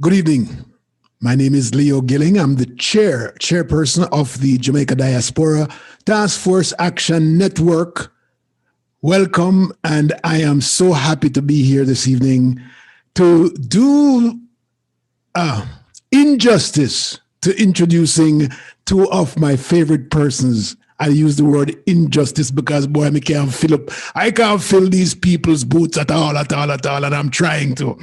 Good evening. My name is Leo Gilling. I'm the chairperson of the Jamaica Diaspora Task Force Action Network. Welcome, and I am so happy to be here this evening to do injustice to introducing two of my favorite persons. I use the word injustice because boy, I can't fill these people's boots at all, and I'm trying to.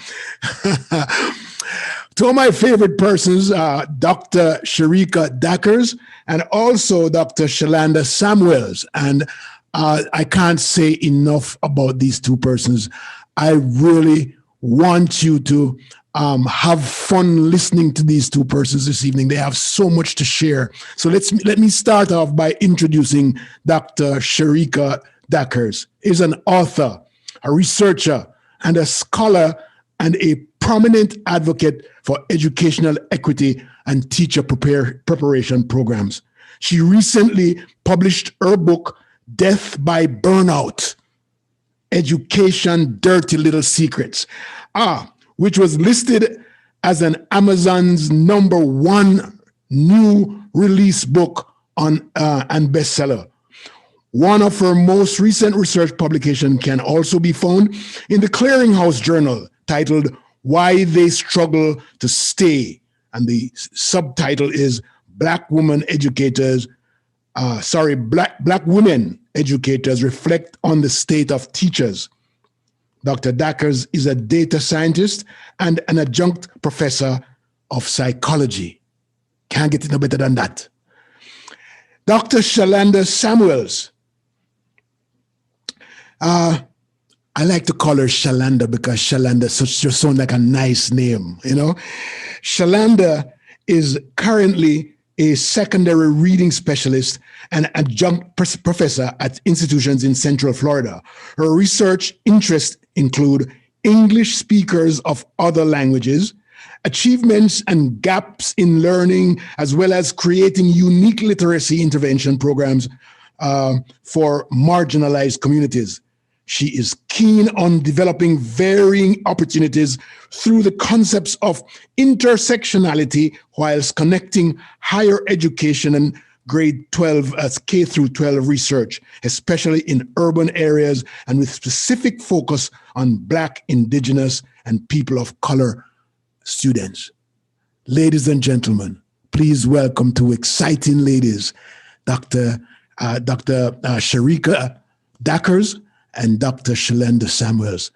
Two of my favorite persons are Dr. Sharika Dackers and also Dr. Shalanda Samuels. And I can't say enough about these two persons. I really want you to have fun listening to these two persons this evening. They have so much to share. So let me start off by introducing Dr. Sharika Dackers. Is an author, a researcher, and a scholar, and a prominent advocate for educational equity and teacher preparation programs. She recently published her book, Death by Burnout, Education Dirty Little Secrets, which was listed as an Amazon's #1 new release book and bestseller. One of her most recent research publications can also be found in the Clearinghouse Journal, titled Why They Struggle to Stay. And the subtitle is Black Women Educators Reflect on the State of Teachers. Dr. Dackers is a data scientist and an adjunct professor of psychology. Can't get no better than that. Dr. Shalanda Samuels. I like to call her Shalanda because Shalanda just sounds like a nice name, you know. Shalanda is currently a secondary reading specialist and adjunct professor at institutions in Central Florida. Her research interests include English speakers of other languages, achievements and gaps in learning, as well as creating unique literacy intervention programs for marginalized communities. She is keen on developing varying opportunities through the concepts of intersectionality whilst connecting higher education and grade 12 as K through 12 research, especially in urban areas and with specific focus on Black, Indigenous, and people of color students. Ladies and gentlemen, please welcome two exciting ladies, Dr. Sharika Dackers and Dr. Shalanda Samuels.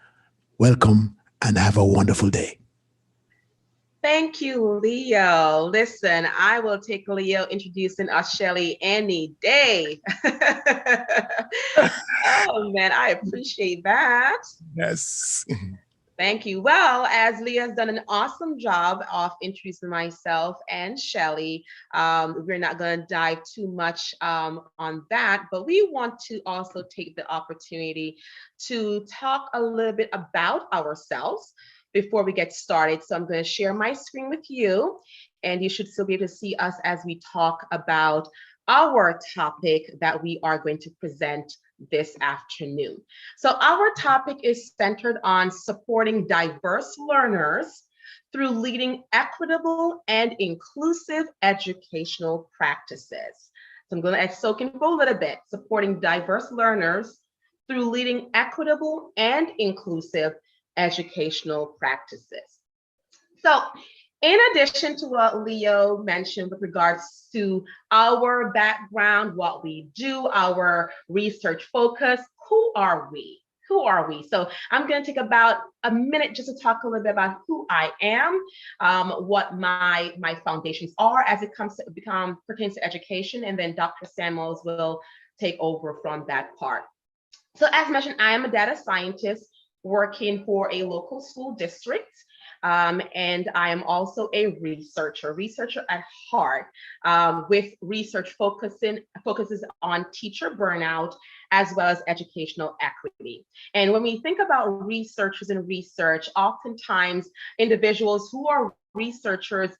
Welcome and have a wonderful day. Thank you, Leo. Listen, I will take Leo introducing us Shelly any day. Oh man, I appreciate that. Yes. Thank you. Well, as Leah has done an awesome job of introducing myself and Shelly, we're not going to dive too much on that, but we want to also take the opportunity to talk a little bit about ourselves before we get started. So I'm going to share my screen with you, and you should still be able to see us as we talk about our topic that we are going to present this afternoon. So our topic is centered on supporting diverse learners through leading equitable and inclusive educational practices. So I'm going to soak in for a little bit, supporting diverse learners through leading equitable and inclusive educational practices. So in addition to what Leo mentioned with regards to our background, what we do, our research focus, who are we? Who are we? So I'm going to take about a minute just to talk a little bit about who I am, what my foundations are as it pertains to education, and then Dr. Samuels will take over from that part. So as mentioned, I am a data scientist working for a local school district. And I am also a researcher at heart, with research focuses on teacher burnout as well as educational equity. And when we think about researchers and research, oftentimes individuals who are researchers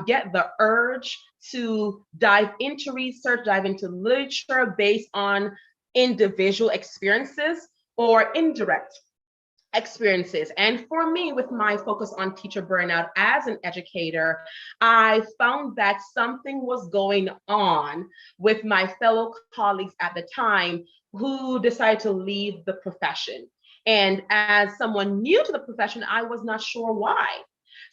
get the urge to dive into research, dive into literature based on individual experiences or indirect experiences. And for me, with my focus on teacher burnout as an educator, I found that something was going on with my fellow colleagues at the time who decided to leave the profession. And as someone new to the profession, I was not sure why.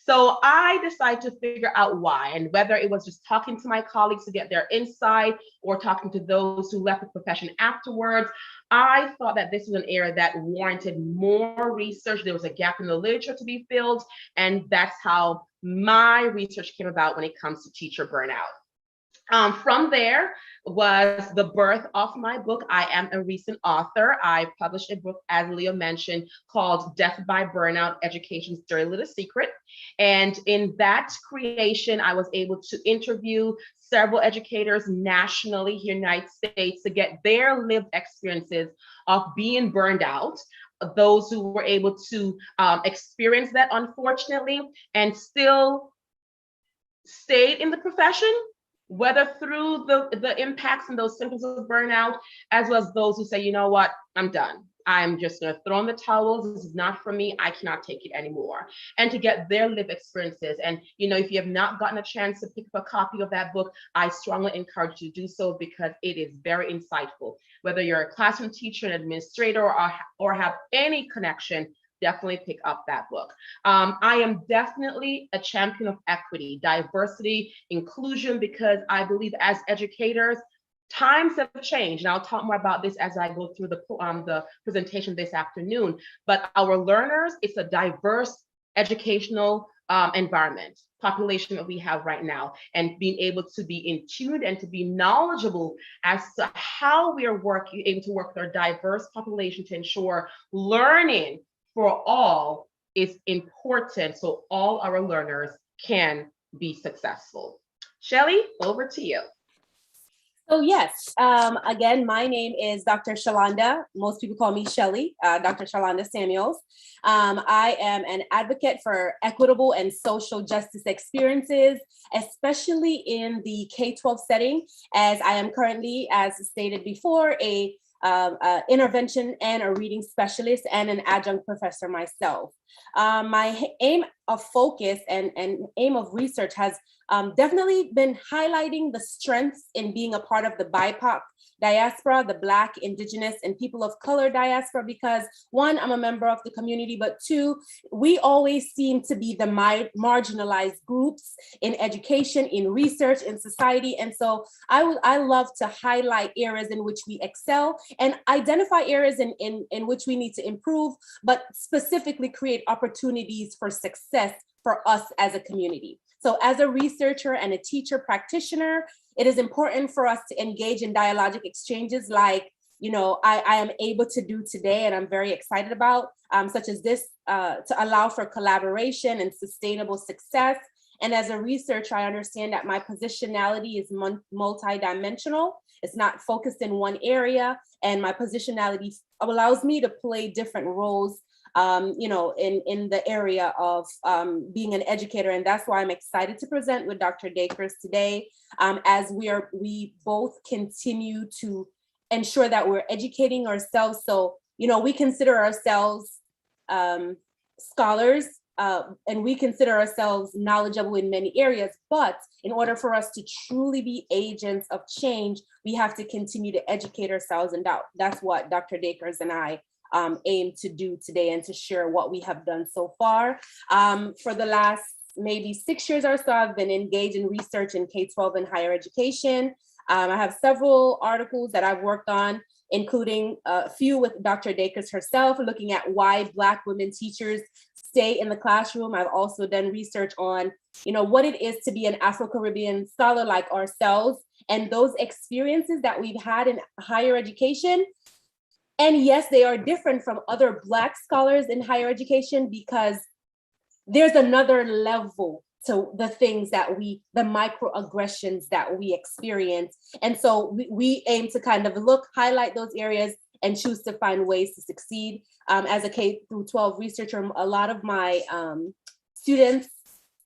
So I decided to figure out why, and whether it was just talking to my colleagues to get their insight or talking to those who left the profession afterwards. I thought that this was an area that warranted more research. There was a gap in the literature to be filled, and that's how my research came about when it comes to teacher burnout. From there was the birth of my book. I am a recent author. I published a book, as Leah mentioned, called Death by Burnout: Education's Dirty Little Secret. And in that creation, I was able to interview several educators nationally here in the United States to get their lived experiences of being burned out, those who were able to experience that, unfortunately, and still stayed in the profession, whether through the impacts and those symptoms of burnout, as well as those who say, you know what, I'm done. I'm just going to throw in the towels. This is not for me. I cannot take it anymore. And to get their lived experiences. And, if you have not gotten a chance to pick up a copy of that book, I strongly encourage you to do so, because it is very insightful. Whether you're a classroom teacher, an administrator, or have any connection, definitely pick up that book. I am definitely a champion of equity, diversity, inclusion, because I believe as educators, times have changed. And I'll talk more about this as I go through the presentation this afternoon. But our learners, it's a diverse educational environment, population that we have right now, and being able to be in tune and to be knowledgeable as to how we are able to work with our diverse population to ensure learning for all is important, so all our learners can be successful. Shelley, over to you. So yes, again, my name is Dr. Shalonda. Most people call me Shelley, Dr. Shalonda Samuels. I am an advocate for equitable and social justice experiences, especially in the K-12 setting, as I am currently, as stated before, a intervention and a reading specialist and an adjunct professor myself. My aim of focus and aim of research has definitely been highlighting the strengths in being a part of the BIPOC diaspora, the Black, Indigenous, and people of color diaspora, because one, I'm a member of the community, but two, we always seem to be the marginalized groups in education, in research, in society. And so I love to highlight areas in which we excel and identify areas in which we need to improve, but specifically create opportunities for success for us as a community. So as a researcher and a teacher practitioner, it is important for us to engage in dialogic exchanges like, I am able to do today, and I'm very excited about, such as this, to allow for collaboration and sustainable success. And as a researcher, I understand that my positionality is multidimensional. It's not focused in one area, and my positionality allows me to play different roles in the area of being an educator. And that's why I'm excited to present with Dr. Dakers today, as we both continue to ensure that we're educating ourselves. So, we consider ourselves scholars, and we consider ourselves knowledgeable in many areas, but in order for us to truly be agents of change, we have to continue to educate ourselves. And that's what Dr. Dakers and I aim to do today, and to share what we have done so far. For the last maybe 6 years or so, I've been engaged in research in K-12 and higher education. I have several articles that I've worked on, including a few with Dr. Dakers herself, looking at why Black women teachers stay in the classroom. I've also done research on, what it is to be an Afro-Caribbean scholar like ourselves, and those experiences that we've had in higher education. And yes, they are different from other Black scholars in higher education, because there's another level to the things that the microaggressions that we experience. And so we aim to kind of highlight those areas and choose to find ways to succeed. As a K-12 researcher, a lot of my students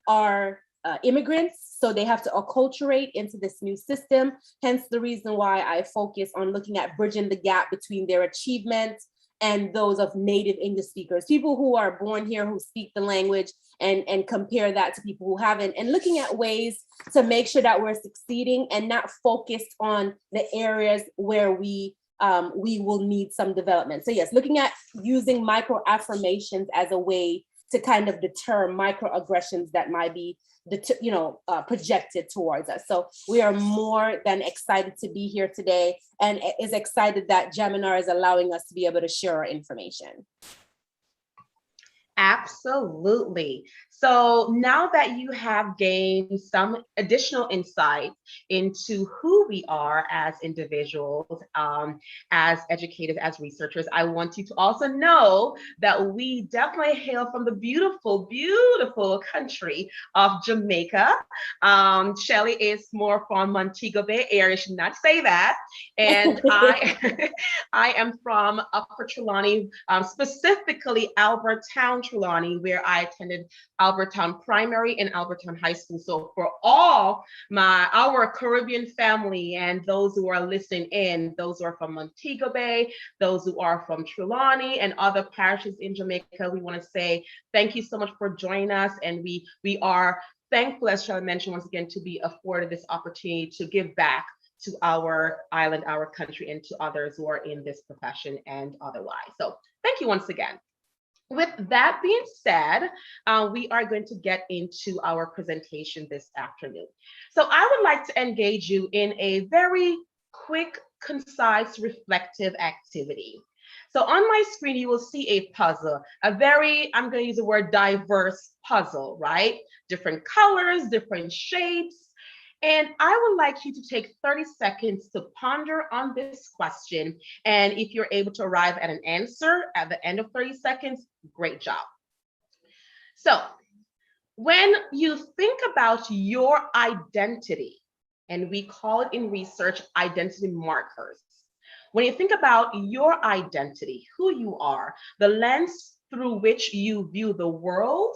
are immigrants, so they have to acculturate into this new system. Hence the reason why I focus on looking at bridging the gap between their achievement and those of native English speakers, people who are born here, who speak the language, and compare that to people who haven't, and looking at ways to make sure that we're succeeding and not focused on the areas where we will need some development. So yes, looking at using micro affirmations as a way to kind of deter microaggressions that might be projected towards us. So we are more than excited to be here today, and is excited that Geminar is allowing us to be able to share our information. Absolutely. So now that you have gained some additional insight into who we are as individuals, as educators, as researchers, I want you to also know that we definitely hail from the beautiful, beautiful country of Jamaica. Shelly is more from Montego Bay area, should not say that. And I am from Upper Trelawney, specifically Albertown, Trelawney, where I attended Albertown Primary and Albertown High School. So for all our Caribbean family and those who are listening in, those who are from Montego Bay, those who are from Trelawney and other parishes in Jamaica, we want to say thank you so much for joining us. And we are thankful, as Shelley mentioned once again, to be afforded this opportunity to give back to our island, our country, and to others who are in this profession and otherwise. So thank you once again. With that being said, we are going to get into our presentation this afternoon. So I would like to engage you in a very quick, concise, reflective activity. So on my screen, you will see a puzzle, a very, I'm going to use the word diverse puzzle, right? Different colors, different shapes. And I would like you to take 30 seconds to ponder on this question. And if you're able to arrive at an answer at the end of 30 seconds, great job. So when you think about your identity, and we call it in research identity markers. When you think about your identity, who you are, the lens through which you view the world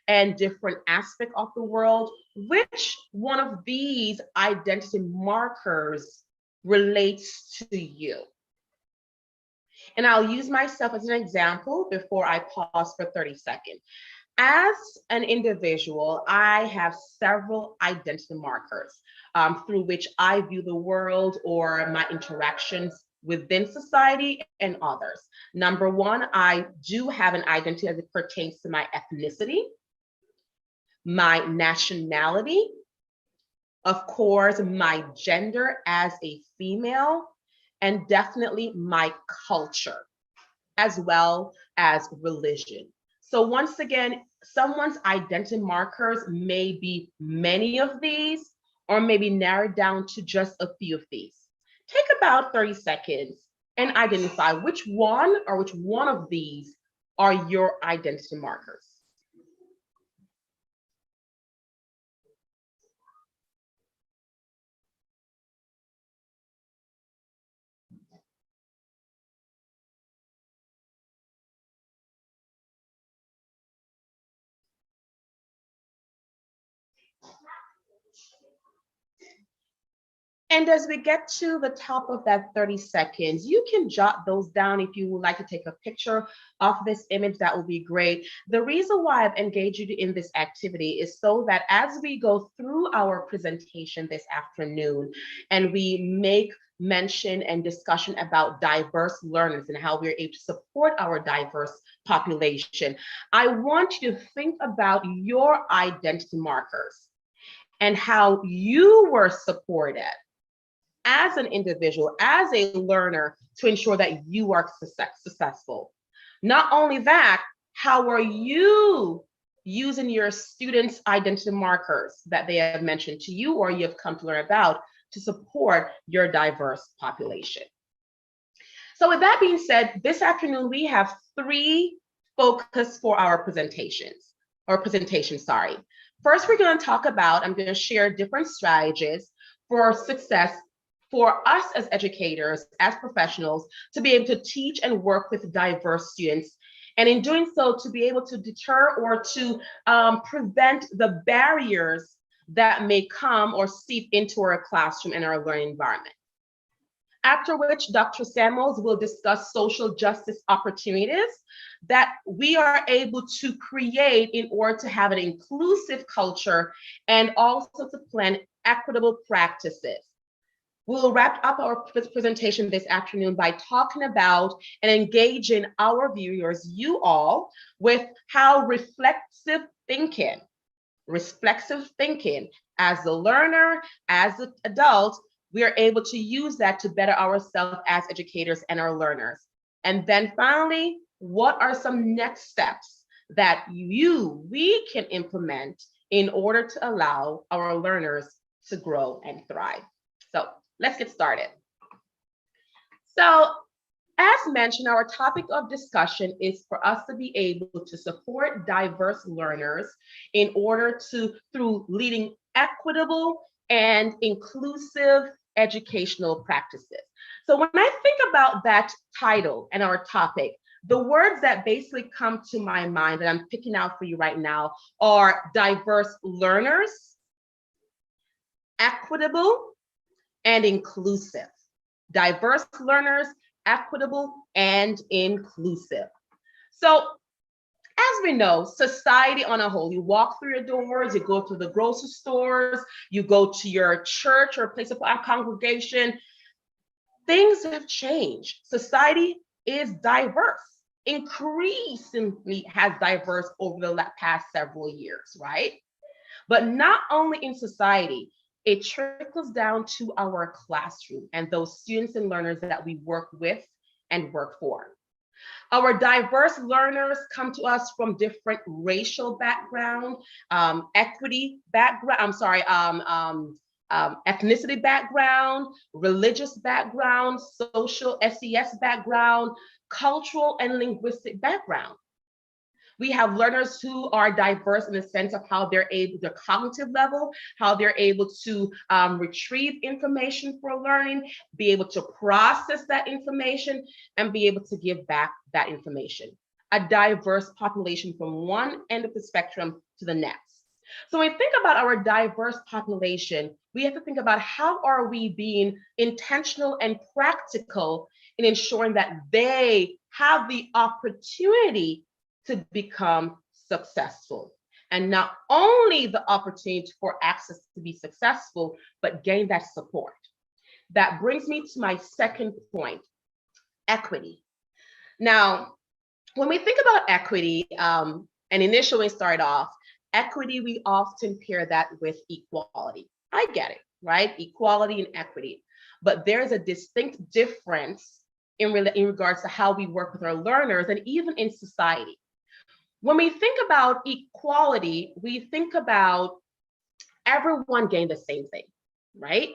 and different aspects of the world, which one of these identity markers relates to you? And I'll use myself as an example before I pause for 30 seconds. As an individual, I have several identity markers through which I view the world or my interactions within society and others. Number one, I do have an identity as it pertains to my ethnicity, my nationality, of course, my gender as a female, and definitely my culture, as well as religion. So once again, someone's identity markers may be many of these, or maybe narrowed down to just a few of these. Take about 30 seconds and identify which one of these are your identity markers. And as we get to the top of that 30 seconds, you can jot those down. If you would like to take a picture of this image, that would be great. The reason why I've engaged you in this activity is so that as we go through our presentation this afternoon and we make mention and discussion about diverse learners and how we're able to support our diverse population, I want you to think about your identity markers and how you were supported as an individual, as a learner, to ensure that you are successful. Not only that, how are you using your students' identity markers that they have mentioned to you or you have come to learn about to support your diverse population? So with that being said, this afternoon we have three focus for our presentation, sorry. First, we're going to talk about, I'm going to share different strategies for success for us as educators, as professionals, to be able to teach and work with diverse students. And in doing so, to be able to deter or to prevent the barriers that may come or seep into our classroom and our learning environment. after which Dr. Samuels will discuss social justice opportunities that we are able to create in order to have an inclusive culture and also to plan equitable practices. We'll wrap up our presentation this afternoon by talking about and engaging our viewers, you all, with how reflexive thinking as the learner, as the adult, we are able to use that to better ourselves as educators and our learners. And then finally, what are some next steps that we can implement in order to allow our learners to grow and thrive? So let's get started. So as mentioned, our topic of discussion is for us to be able to support diverse learners in order to, through leading equitable and inclusive educational practices. So when I think about that title and our topic, the words that basically come to my mind that I'm picking out for you right now are diverse learners, equitable, and inclusive. Diverse learners, equitable, and inclusive. So as we know, society on a whole, you walk through your doors, you go to the grocery stores, you go to your church or place of congregation, things have changed. Society is diverse, increasingly has diverse over the past several years, right? But not only in society, it trickles down to our classroom and those students and learners that we work with and work for. Our diverse learners come to us from different racial background, ethnicity background, religious background, social SES background, cultural and linguistic background. We have learners who are diverse in the sense of how they're able, their cognitive level, how they're able to retrieve information for learning, be able to process that information, and be able to give back that information. A diverse population from one end of the spectrum to the next. So when we think about our diverse population, we have to think about how are we being intentional and practical in ensuring that they have the opportunity to become successful. And not only the opportunity for access to be successful, but gain that support. That brings me to my second point, equity. Now, when we think about equity, and initially start off, equity, we often pair that with equality. I get it, right? Equality and equity. But there's a distinct difference in regards to how we work with our learners and even in society. When we think about equality, we think about everyone getting the same thing, right?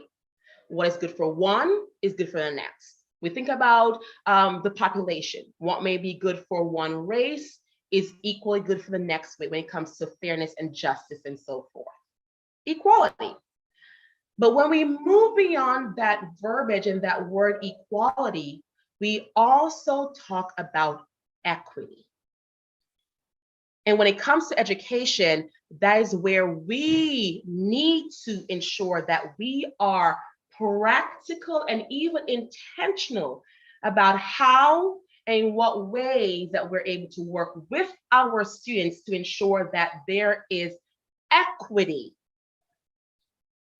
What is good for one is good for the next. We think about the population. What may be good for one race is equally good for the next when it comes to fairness and justice and so forth. Equality. But when we move beyond that verbiage and that word equality, we also talk about equity. And when it comes to education, that is where we need to ensure that we are practical and even intentional about how and in what ways that we're able to work with our students to ensure that there is equity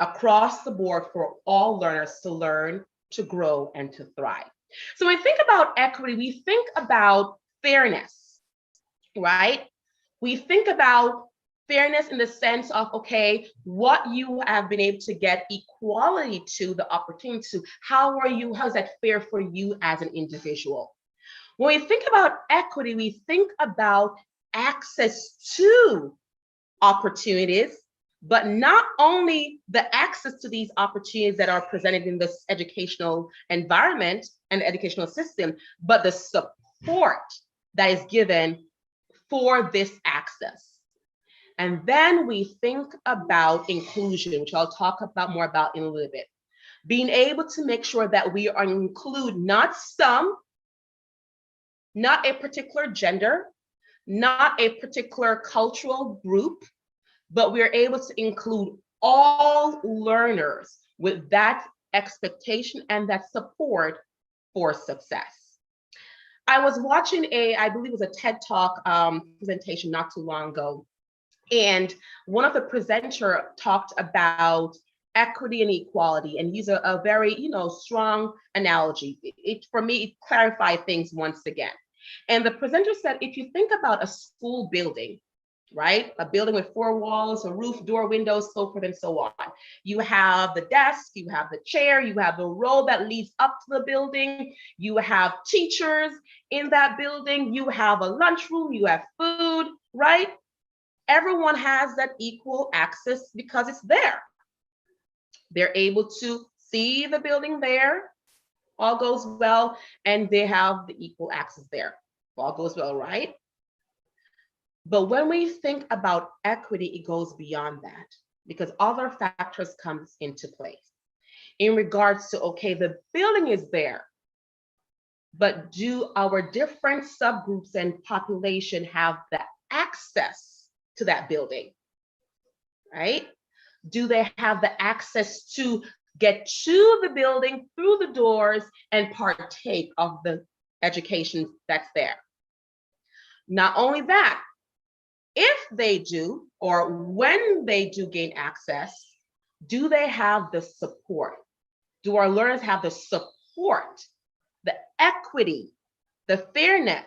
across the board for all learners to learn, to grow, and to thrive. So when we think about equity, we think about fairness, right? We think about fairness in the sense of, okay, what you have been able to get equality to, the opportunity to, how is that fair for you as an individual? When we think about equity, we think about access to opportunities, but not only the access to these opportunities that are presented in this educational environment and educational system, but the support that is given for this access. And then we think about inclusion, which I'll talk about more about in a little bit. Being able to make sure that we include not a particular gender, not a particular cultural group, but we're able to include all learners with that expectation and that support for success. I was watching I believe it was a TED Talk presentation not too long ago, and one of the presenter talked about equity and equality and use a very, strong analogy. For me, it clarified things once again. And the presenter said, if you think about a school building, right? A building with four walls, a roof, door, windows, so forth and so on. You have the desk, you have the chair, you have the road that leads up to the building, you have teachers in that building, you have a lunchroom, you have food, right? Everyone has that equal access because it's there. They're able to see the building there, all goes well, and they have the equal access there. All goes well, right? But when we think about equity, it goes beyond that because other factors comes into play in regards to, okay, the building is there, but do our different subgroups and population have the access to that building, right? Do they have the access to get to the building through the doors and partake of the education that's there? Not only that, if they do, or when they do gain access, do they have the support? Do our learners have the support, the equity, the fairness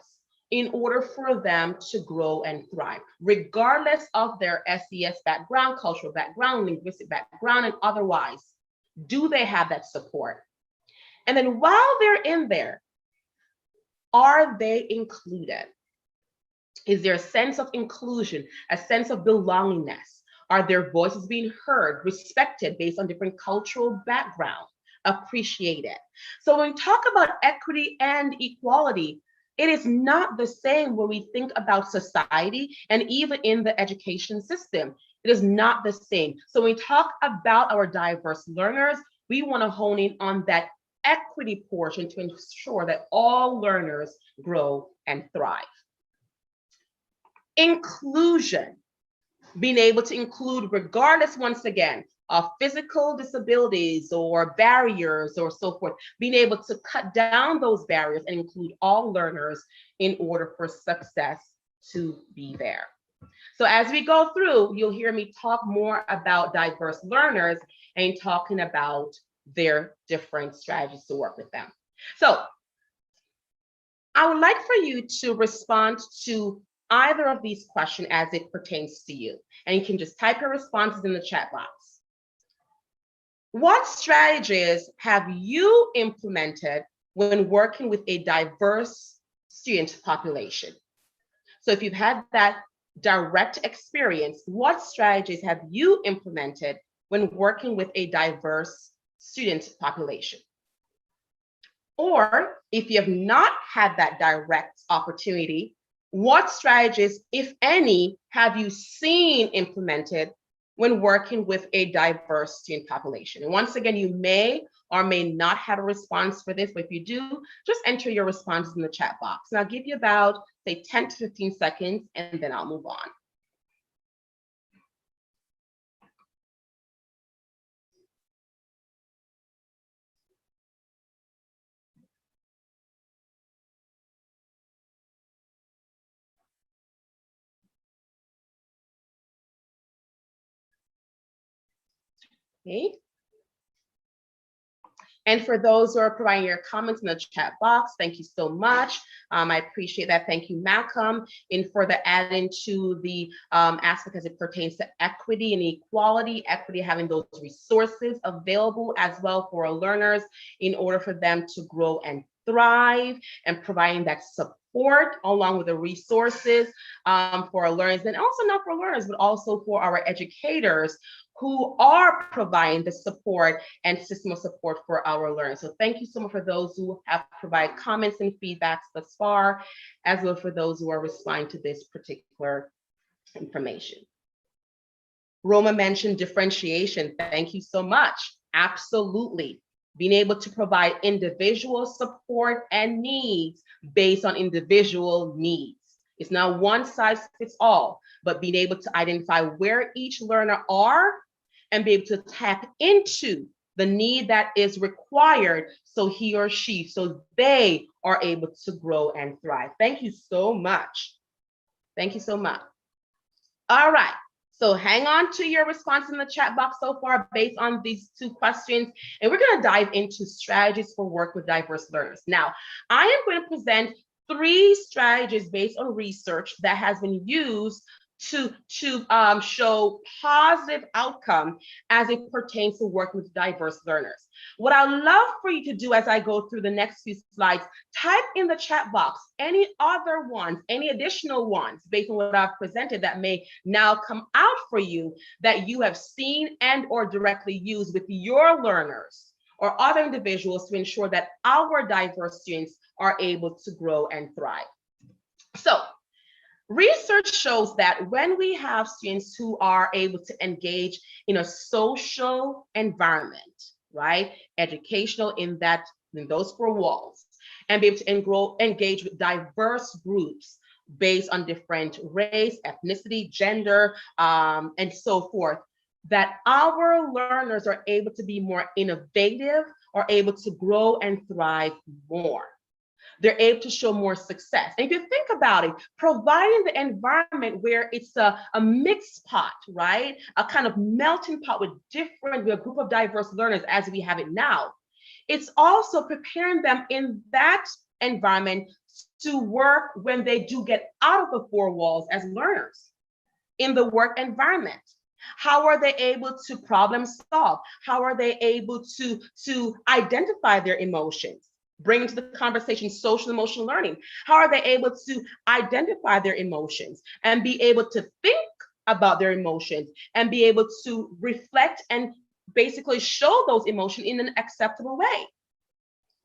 in order for them to grow and thrive, regardless of their SES background, cultural background, linguistic background, and otherwise? Do they have that support? And then while they're in there, are they included? Is there a sense of inclusion, a sense of belongingness? Are their voices being heard, respected based on different cultural background, appreciated? So when we talk about equity and equality, it is not the same when we think about society and even in the education system. It is not the same. So when we talk about our diverse learners, we want to hone in on that equity portion to ensure that all learners grow and thrive. Inclusion, being able to include regardless, once again, of physical disabilities or barriers or so forth, being able to cut down those barriers and include all learners in order for success to be there. So as we go through, you'll hear me talk more about diverse learners and talking about their different strategies to work with them. So I would like for you to respond to either of these questions as it pertains to you. And you can just type your responses in the chat box. What strategies have you implemented when working with a diverse student population? So if you've had that direct experience, what strategies have you implemented when working with a diverse student population? Or if you have not had that direct opportunity, what strategies, if any, have you seen implemented when working with a diverse student population? And once again, you may or may not have a response for this, but if you do, just enter your responses in the chat box. And I'll give you about, say, 10 to 15 seconds, and then I'll move on. Okay. And for those who are providing your comments in the chat box, thank you so much. I appreciate that. Thank you, Malcolm, and for the add into the aspect as it pertains to equity and equality, having those resources available as well for our learners in order for them to grow and thrive, and providing that support along with the resources for our learners, and also not for learners, but also for our educators who are providing the support and system of support for our learners. So thank you so much for those who have provided comments and feedbacks thus far, as well for those who are responding to this particular information. Roma mentioned differentiation. Thank you so much. Absolutely. Being able to provide individual support and needs based on individual needs. It's not one size fits all, but being able to identify where each learner are and be able to tap into the need that is required so he or she, so they are able to grow and thrive. Thank you so much. Thank you so much. All right. So hang on to your response in the chat box so far based on these two questions. And we're going to dive into strategies for work with diverse learners. Now, I am going to present 3 strategies based on research that has been used to show positive outcome as it pertains to working with diverse learners. What I'd love for you to do as I go through the next few slides, type in the chat box any other ones, any additional ones based on what I've presented that may now come out for you that you have seen and or directly used with your learners or other individuals to ensure that our diverse students are able to grow and thrive. So, research shows that when we have students who are able to engage in a social environment, right, educational in those 4 walls, and be able to engage with diverse groups based on different race, ethnicity, gender, and so forth, that our learners are able to be more innovative, are able to grow and thrive more. They're able to show more success. And if you think about it, providing the environment where it's a mixed pot, right? A kind of melting pot with a group of diverse learners as we have it now. It's also preparing them in that environment to work when they do get out of the 4 walls as learners in the work environment. How are they able to problem solve? How are they able to identify their emotions? Bring into the conversation social emotional learning. How are they able to identify their emotions and be able to think about their emotions and be able to reflect and basically show those emotions in an acceptable way?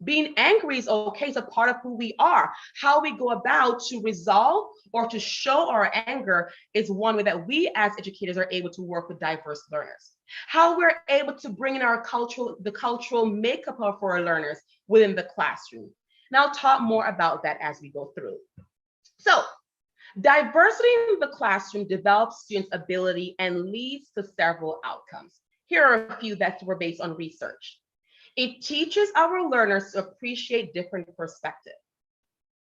Being angry is okay, it's a part of who we are. How we go about to resolve or to show our anger is one way that we as educators are able to work with diverse learners. How we're able to bring in the cultural makeup of our learners within the classroom. And I'll talk more about that as we go through. So, diversity in the classroom develops students' ability and leads to several outcomes. Here are a few that were based on research. It teaches our learners to appreciate different perspectives,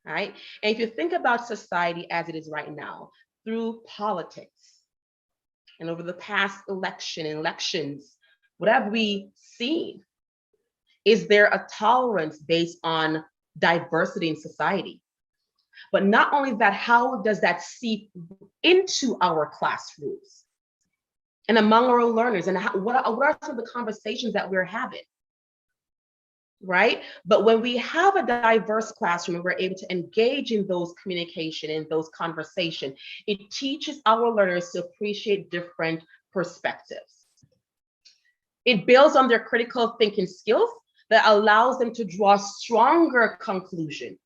right? And if you think about society as it is right now, through politics, and over the past elections, what have we seen? Is there a tolerance based on diversity in society? But not only that, how does that seep into our classrooms and among our learners? And what are some of the conversations that we're having? Right? But when we have a diverse classroom and we're able to engage in those communication, in those conversations, it teaches our learners to appreciate different perspectives. It builds on their critical thinking skills that allows them to draw stronger conclusions.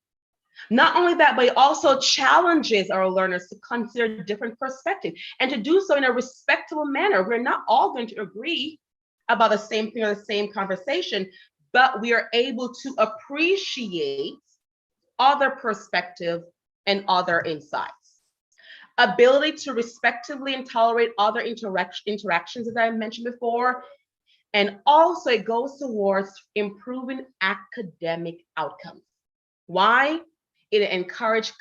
Not only that, but it also challenges our learners to consider different perspectives and to do so in a respectful manner. We're not all going to agree about the same thing or the same conversation, but we are able to appreciate other perspectives and other insights. Ability to respectively and tolerate other interactions, as I mentioned before. And also it goes towards improving academic outcomes. Why? It encourages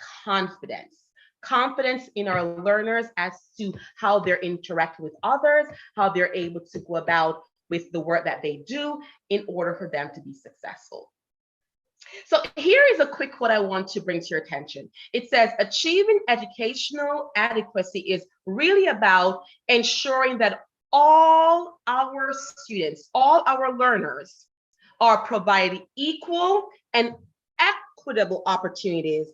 confidence in our learners as to how they're interacting with others, how they're able to go about with the work that they do in order for them to be successful. So here is a quick quote I want to bring to your attention. It says, achieving educational adequacy is really about ensuring that all our students, all our learners are provided equal and equitable opportunities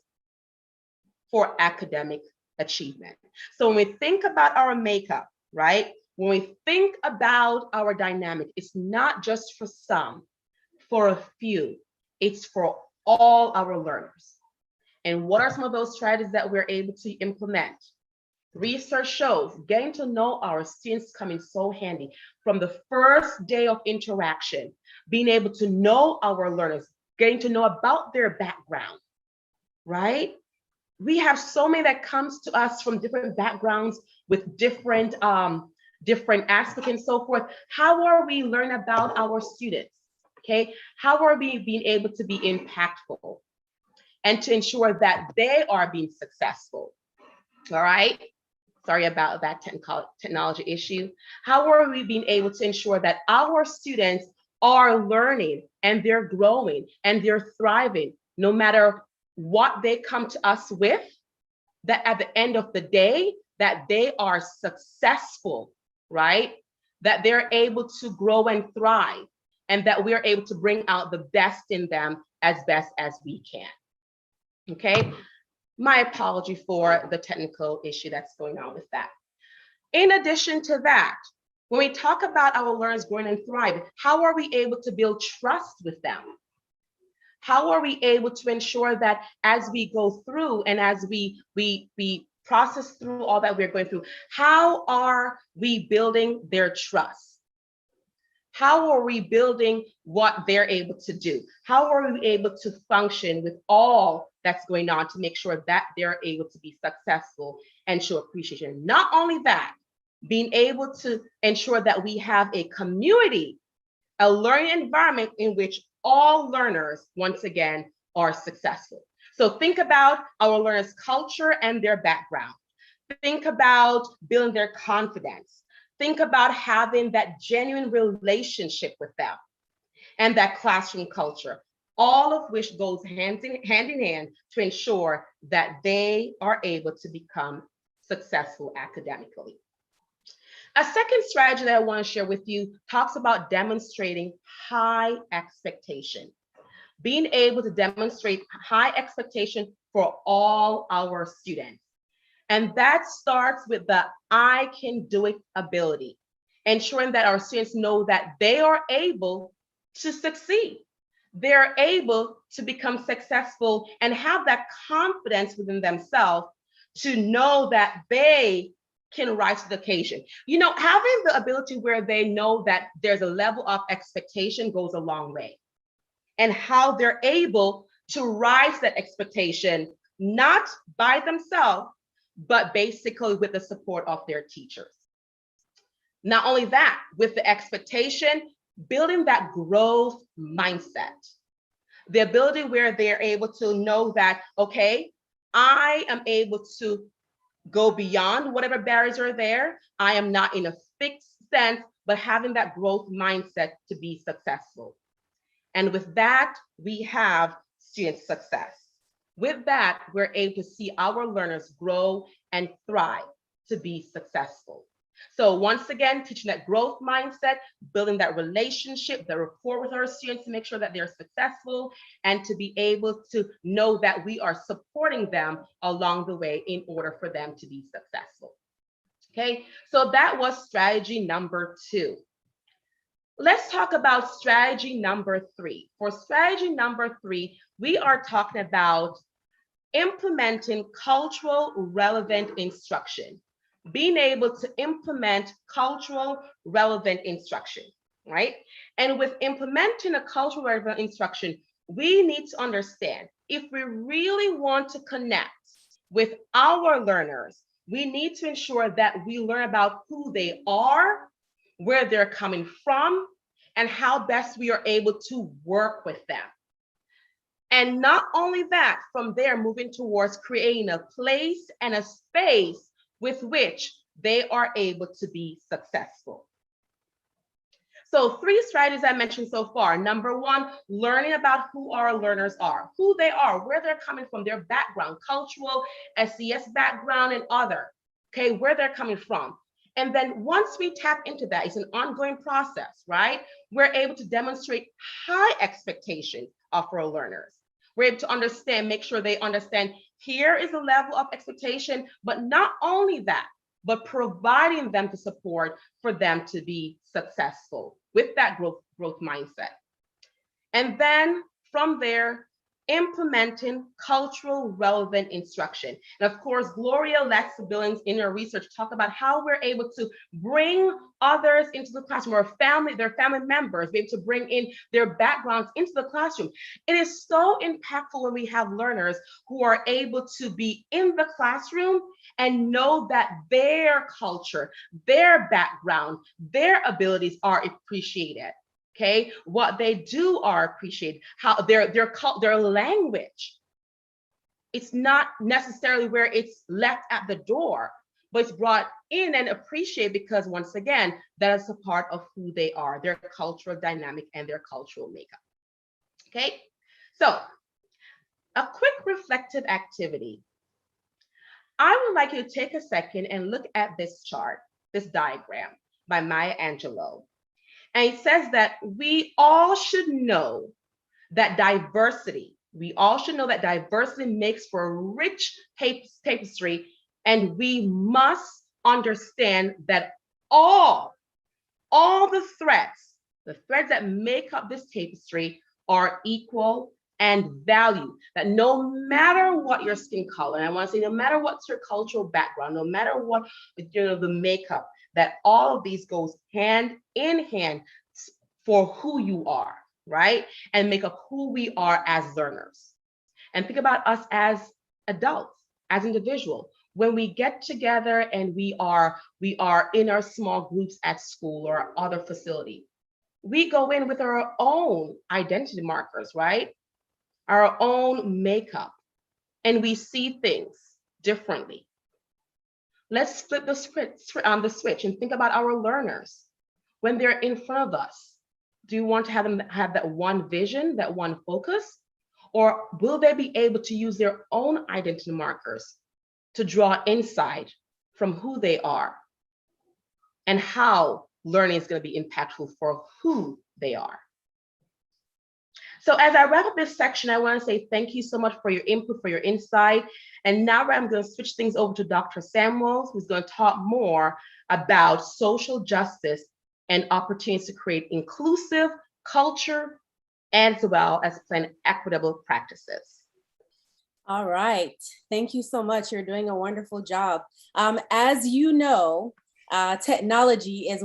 for academic achievement. So when we think about our makeup, right? When we think about our dynamic, it's not just for some, for a few, it's for all our learners. And what are some of those strategies that we're able to implement? Research shows getting to know our students come in so handy. From the first day of interaction, being able to know our learners, getting to know about their background, right? We have so many that comes to us from different backgrounds with different different aspects and so forth. How are we learning about our students? Okay, how are we being able to be impactful and to ensure that they are being successful? All right. Sorry about that technology issue. How are we being able to ensure that our students are learning and they're growing and they're thriving, no matter what they come to us with, that at the end of the day, that they are successful, right? That they're able to grow and thrive, and that we're able to bring out the best in them as best as we can. Okay, my apology for the technical issue that's going on with that. In addition to that, when we talk about our learners growing and thriving, how are we able to build trust with them? How are we able to ensure that as we go through and as we process through all that we're going through, how are we building their trust? How are we building what they're able to do? How are we able to function with all that's going on to make sure that they're able to be successful and show appreciation? Not only that, being able to ensure that we have a community, a learning environment in which all learners, once again, are successful. So think about our learners' culture and their background. Think about building their confidence. Think about having that genuine relationship with them and that classroom culture, all of which goes hand in hand to ensure that they are able to become successful academically. A second strategy that I want to share with you talks about demonstrating high expectation, being able to demonstrate high expectation for all our students. And that starts with the I can do it ability, ensuring that our students know that they are able to succeed. They're able to become successful and have that confidence within themselves to know that they can rise to the occasion. You know, having the ability where they know that there's a level of expectation goes a long way. And how they're able to rise that expectation, not by themselves, but basically with the support of their teachers. Not only that, with the expectation, building that growth mindset, the ability where they're able to know that, okay, I am able to go beyond whatever barriers are there. I am not in a fixed sense, but having that growth mindset to be successful. And with that, we have student success. With that, we're able to see our learners grow and thrive to be successful. So once again, teaching that growth mindset, building that relationship, the rapport with our students to make sure that they're successful and to be able to know that we are supporting them along the way in order for them to be successful. Okay, so that was strategy number 2. Let's talk about strategy number 3. For strategy number 3, we are talking about implementing cultural relevant instruction, being able to implement cultural relevant instruction, right? And with implementing a cultural relevant instruction, we need to understand if we really want to connect with our learners, we need to ensure that we learn about who they are, where they're coming from, and how best we are able to work with them. And not only that, from there, moving towards creating a place and a space with which they are able to be successful. So 3 strategies I mentioned so far. Number 1, learning about who our learners are, who they are, where they're coming from, their background, cultural, SES background, and other, okay, where they're coming from. And then once we tap into that, it's an ongoing process, right? We're able to demonstrate high expectations of our learners. We're able to understand, make sure they understand here is the level of expectation, but not only that, but providing them the support for them to be successful with that growth mindset. And then from there, implementing cultural relevant instruction. And of course, Gloria Lexa Billings in her research talk about how we're able to bring others into the classroom, or their family members, be able to bring in their backgrounds into the classroom. It is so impactful when we have learners who are able to be in the classroom and know that their culture, their background, their abilities are appreciated. Okay, what they do are appreciated, how their language. It's not necessarily where it's left at the door, but it's brought in and appreciated because, once again, that is a part of who they are, their cultural dynamic and their cultural makeup. Okay, so a quick reflective activity. I would like you to take a second and look at this chart, this diagram by Maya Angelou. And it says that we all should know that diversity makes for a rich tapestry, and we must understand that all the threads that make up this tapestry are equal and value. That no matter what your skin color, and I want to say no matter what's your cultural background, no matter what the makeup, that all of these goes hand in hand for who you are, right? And make up who we are as learners. And think about us as adults, as individuals. When we get together and we are in our small groups at school or other facility, we go in with our own identity markers, right? Our own makeup, and we see things differently. Let's flip the switch and think about our learners. When they're in front of us, do you want to have them have that one vision, that one focus? Or will they be able to use their own identity markers to draw insight from who they are and how learning is going to be impactful for who they are? So as I wrap up this section, I want to say thank you so much for your input, for your insight. And now I'm going to switch things over to Dr. Samuels, who's going to talk more about social justice and opportunities to create inclusive culture, as well as plan equitable practices. All right. Thank you so much. You're doing a wonderful job. As you know, technology is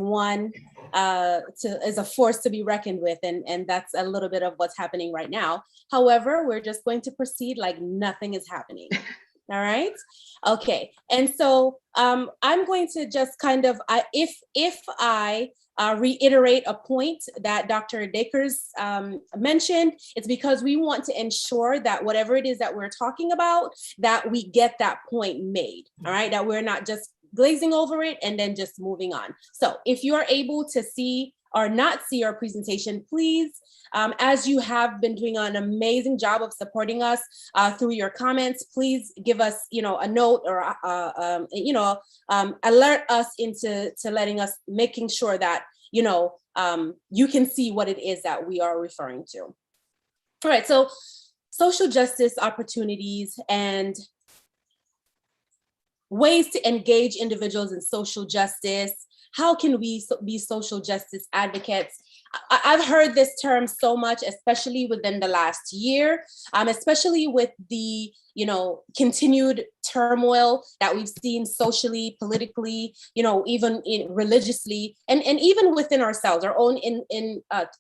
is a force to be reckoned with, and that's a little bit of what's happening right now. However, we're just going to proceed like nothing is happening. All right. Okay. And so I'm going to just kind of, if I reiterate a point that Dr. Dakers mentioned, it's because we want to ensure that whatever it is that we're talking about, that we get that point made. All right. That we're not just glazing over it and then just moving on. So if you are able to see or not see our presentation, please, as you have been doing an amazing job of supporting us through your comments, please give us, a note or, alert us into letting us, making sure that, you can see what it is that we are referring to. All right, so social justice opportunities and ways to engage individuals in social justice. How can we be social justice advocates? I've heard this term so much, especially within the last year, especially with the continued turmoil that we've seen socially, politically, even religiously, and even within ourselves, our own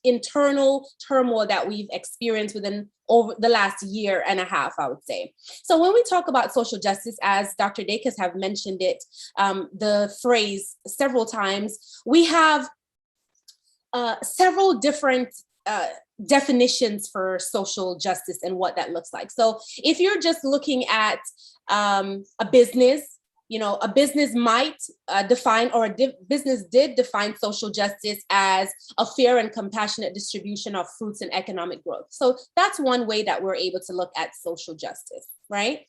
internal turmoil that we've experienced within over the last year and a half, I would say. So when we talk about social justice, as Dr. Dakers have mentioned it, the phrase several times, we have several different definitions for social justice and what that looks like. So if you're just looking at a business, a business might define, or business did define social justice as a fair and compassionate distribution of fruits and economic growth. So that's one way that we're able to look at social justice, right?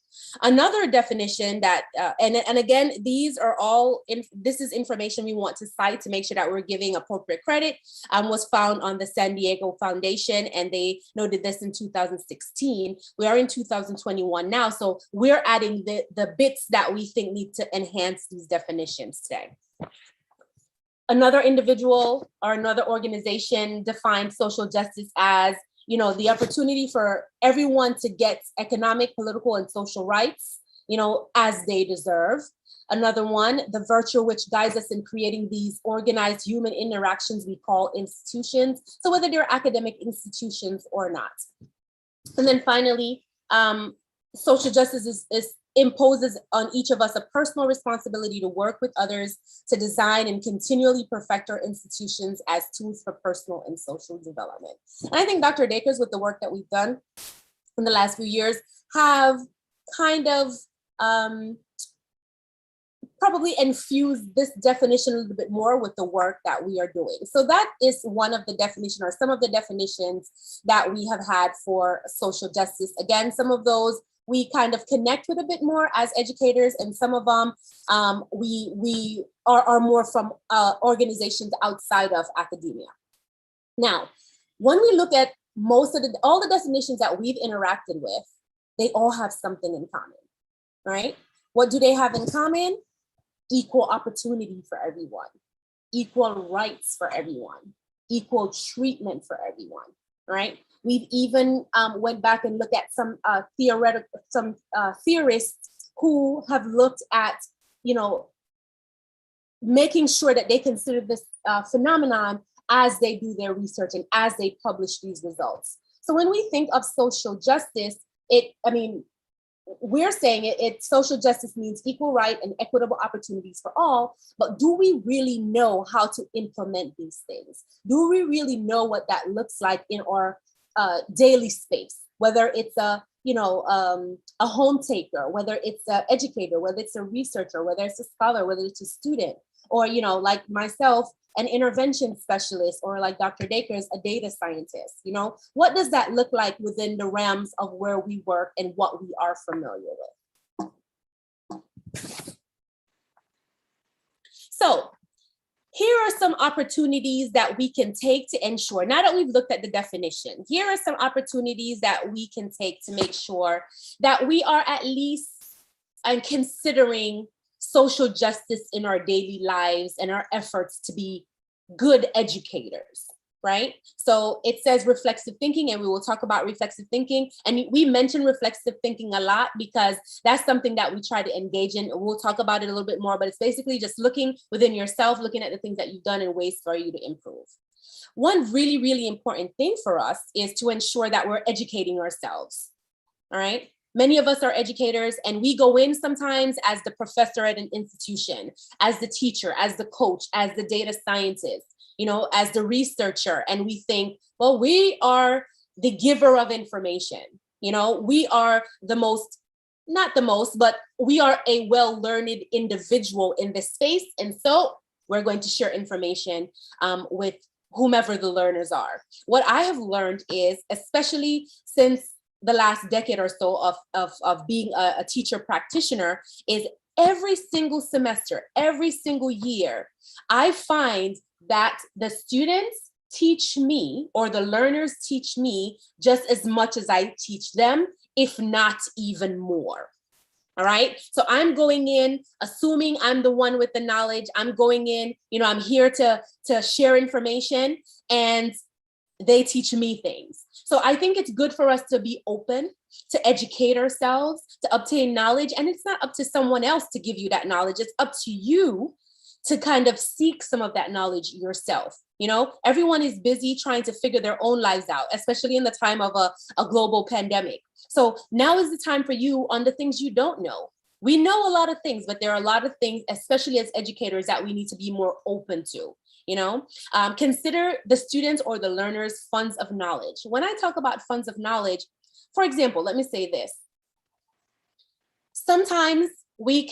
Another definition that, and again, these are all, this is information we want to cite to make sure that we're giving appropriate credit, was found on the San Diego Foundation, and they noted this in 2016. We are in 2021 now, so we're adding the bits that we think need to enhance these definitions today. Another individual or another organization defined social justice as the opportunity for everyone to get economic, political, and social rights, as they deserve. Another one, the virtue which guides us in creating these organized human interactions we call institutions. So whether they're academic institutions or not. And then finally, social justice imposes on each of us a personal responsibility to work with others to design and continually perfect our institutions as tools for personal and social development. And I think Dr. Dakers, with the work that we've done in the last few years, have kind of probably infused this definition a little bit more with the work that we are doing. So that is one of the definitions, or some of the definitions that we have had for social justice. Again, some of those we kind of connect with a bit more as educators, and some of them we are more from organizations outside of academia. Now, when we look at all the definitions that we've interacted with, they all have something in common, right? What do they have in common? Equal opportunity for everyone, equal rights for everyone, equal treatment for everyone, right? We've even went back and looked at some theorists who have looked at, making sure that they consider this phenomenon as they do their research and as they publish these results. So when we think of social justice, we're saying social justice means equal right and equitable opportunities for all, but do we really know how to implement these things? Do we really know what that looks like in our daily space? Whether it's a home taker, whether it's an educator, whether it's a researcher, whether it's a scholar, whether it's a student, or like myself, an intervention specialist, or like Dr. Dakers, a data scientist. What does that look like within the realms of where we work and what we are familiar with? So here are some opportunities that we can take to ensure, now that we've looked at the definition, here are some opportunities that we can take to make sure that we are at least considering social justice in our daily lives and our efforts to be good educators, right? So it says reflexive thinking, and we will talk about reflexive thinking. And we mention reflexive thinking a lot because that's something that we try to engage in. We'll talk about it a little bit more, but it's basically just looking within yourself, looking at the things that you've done and ways for you to improve. One really, really important thing for us is to ensure that we're educating ourselves, all right? Many of us are educators, and we go in sometimes as the professor at an institution, as the teacher, as the coach, as the data scientist, as the researcher, and we think, well, we are the giver of information. We are not the most, but we are a well-learned individual in this space. And so we're going to share information with whomever the learners are. What I have learned is, especially since the last decade or so of being a teacher practitioner, is every single semester, every single year, I find that the students teach me, or the learners teach me, just as much as I teach them, if not even more. All right. So I'm going in assuming I'm the one with the knowledge. I'm going in, I'm here to share information, and they teach me things. So I think it's good for us to be open, to educate ourselves, to obtain knowledge. And it's not up to someone else to give you that knowledge. It's up to you to kind of seek some of that knowledge yourself. Everyone is busy trying to figure their own lives out, especially in the time of a global pandemic. So now is the time for you on the things you don't know. We know a lot of things, but there are a lot of things, especially as educators, that we need to be more open to. Consider the students or the learners' funds of knowledge. When I talk about funds of knowledge, for example, let me say this. Sometimes we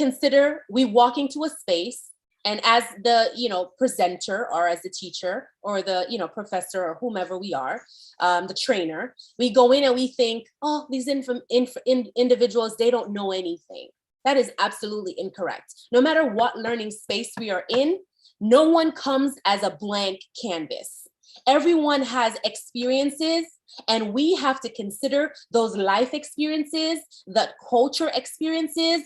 walk into a space, and as the presenter, or as the teacher, or the professor, or whomever we are, the trainer, we go in and we think, oh, these individuals, they don't know anything. That is absolutely incorrect. No matter what learning space we are in, no one comes as a blank canvas. Everyone has experiences, and we have to consider those life experiences, the culture experiences,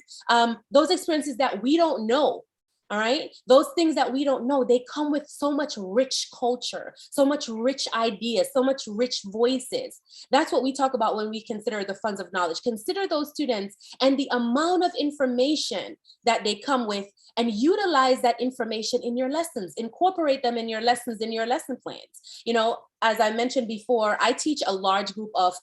those experiences that we don't know. All right. Those things that we don't know, they come with so much rich culture, so much rich ideas, so much rich voices. That's what we talk about when we consider the funds of knowledge. Consider those students and the amount of information that they come with, and utilize that information in your lessons, incorporate them in your lessons, in your lesson plans. You know, as I mentioned before, I teach a large group of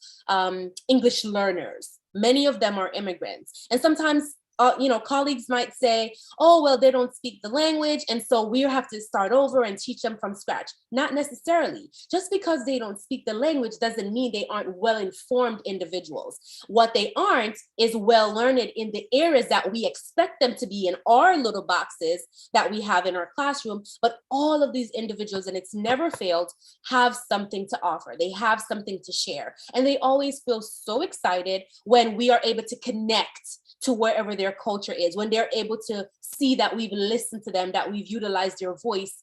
English learners. Many of them are immigrants. And sometimes you know, colleagues might say, oh, well, they don't speak the language, and so we have to start over and teach them from scratch. Not necessarily. Just because they don't speak the language doesn't mean they aren't well-informed individuals. What they aren't is well-learned in the areas that we expect them to be in our little boxes that we have in our classroom. But all of these individuals, and it's never failed, have something to offer. They have something to share. And they always feel so excited when we are able to connect to wherever their culture is, when they're able to see that we've listened to them, that we've utilized their voice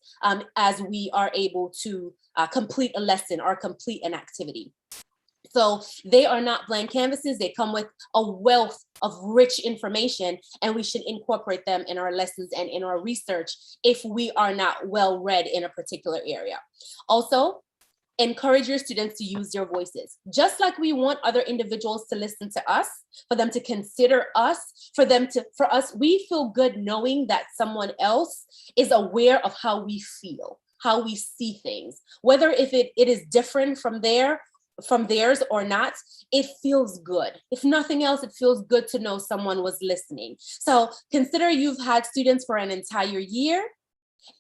as we are able to complete a lesson or complete an activity. So they are not blank canvases. They come with a wealth of rich information, and we should incorporate them in our lessons and in our research if we are not well read in a particular area. Also, encourage your students to use their voices. Just like we want other individuals to listen to us, for them to consider us, for us, we feel good knowing that someone else is aware of how we feel, how we see things, whether if it is different from theirs or not. It feels good. If nothing else, it feels good to know someone was listening. So consider you've had students for an entire year,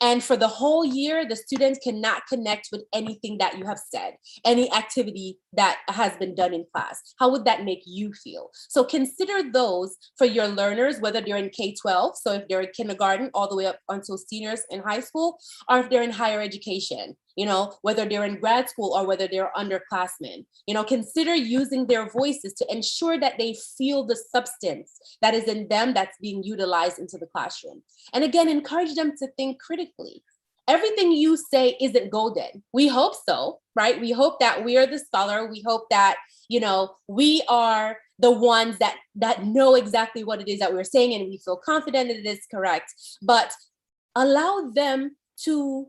and for the whole year, the students cannot connect with anything that you have said, any activity that has been done in class. How would that make you feel? So consider those for your learners, whether they're in K-12, so if they're in kindergarten all the way up until seniors in high school, or if they're in higher education, you know, whether they're in grad school or whether they're underclassmen. You know, consider using their voices to ensure that they feel the substance that is in them that's being utilized into the classroom. And again, encourage them to think critically. Everything you say isn't golden. We hope so, right? We hope that we are the scholar. We hope that, you know, we are the ones that know exactly what it is that we're saying, and we feel confident that it is correct. But allow them to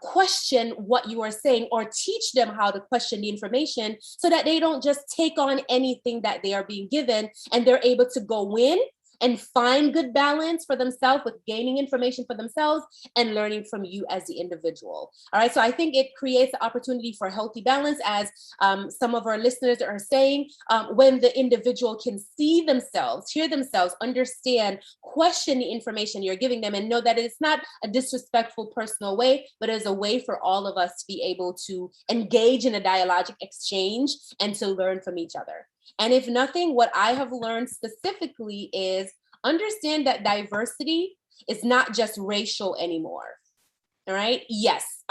question what you are saying, or teach them how to question the information, so that they don't just take on anything that they are being given, and they're able to go in and find good balance for themselves with gaining information for themselves and learning from you as the individual. All right, so I think it creates the opportunity for healthy balance, as some of our listeners are saying, when the individual can see themselves, hear themselves, understand, question the information you're giving them, and know that it's not a disrespectful personal way, but as a way for all of us to be able to engage in a dialogic exchange and to learn from each other. And if nothing, what I have learned specifically is understand that diversity is not just racial anymore. All right. Yes,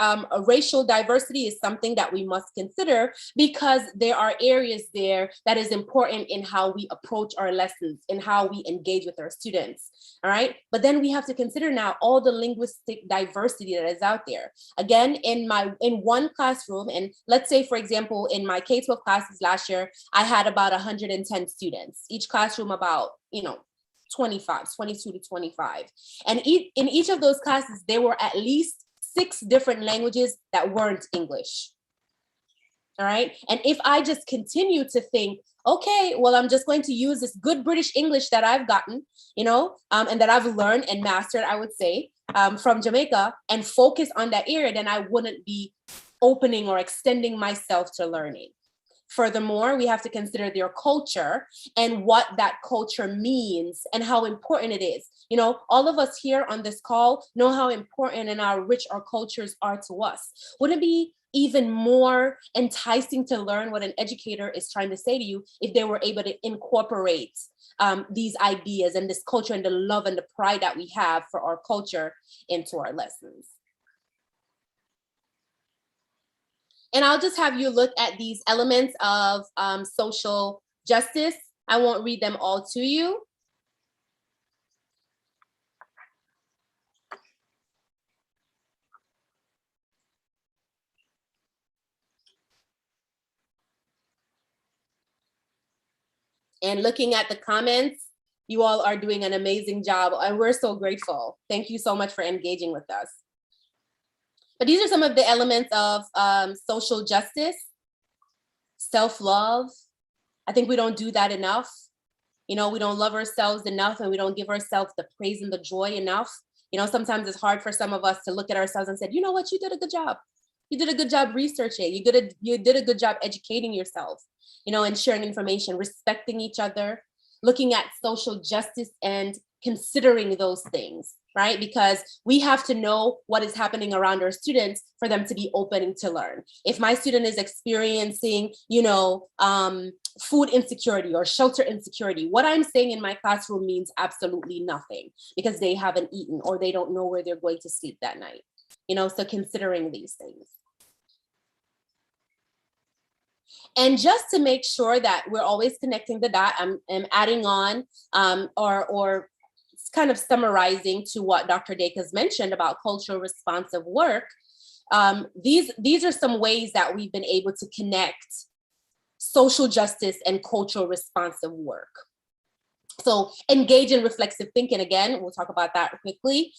racial diversity is something that we must consider, because there are areas there that is important in how we approach our lessons and how we engage with our students. All right. But then we have to consider now all the linguistic diversity that is out there. Again, in one classroom, and let's say, for example, in my K-12 classes last year, I had about 110 students, each classroom about, 22 to 25. And in each of those classes, there were at least 6 different languages that weren't English. All right. And if I just continue to think, okay, well, I'm just going to use this good British English that I've gotten, and that I've learned and mastered, I would say, from Jamaica, and focus on that area, then I wouldn't be opening or extending myself to learning. Furthermore, we have to consider their culture and what that culture means and how important it is. All of us here on this call know how important and how rich our cultures are to us. Wouldn't it be even more enticing to learn what an educator is trying to say to you if they were able to incorporate these ideas and this culture and the love and the pride that we have for our culture into our lessons? And I'll just have you look at these elements of social justice. I won't read them all to you. And looking at the comments, You all are doing an amazing job, and we're so grateful. Thank you so much for engaging with us. But these are some of the elements of social justice, self-love. I think we don't do that enough. You know, we don't love ourselves enough, and we don't give ourselves the praise and the joy enough. You know, sometimes it's hard for some of us to look at ourselves and say, you know what, you did a good job. You did a good job researching. You did a good job educating yourself, you know, and sharing information, respecting each other, looking at social justice and considering those things, right? Because we have to know what is happening around our students for them to be open to learn. If my student is experiencing, you know, food insecurity or shelter insecurity, what I'm saying in my classroom means absolutely nothing because they haven't eaten or they don't know where they're going to sleep that night. You know, so considering these things. And just to make sure that we're always connecting the dot, I'm adding on or kind of summarizing to what Dr. Dacus mentioned about cultural responsive work. These are some ways that we've been able to connect social justice and cultural responsive work. So engage in reflexive thinking. Again, we'll talk about that quickly.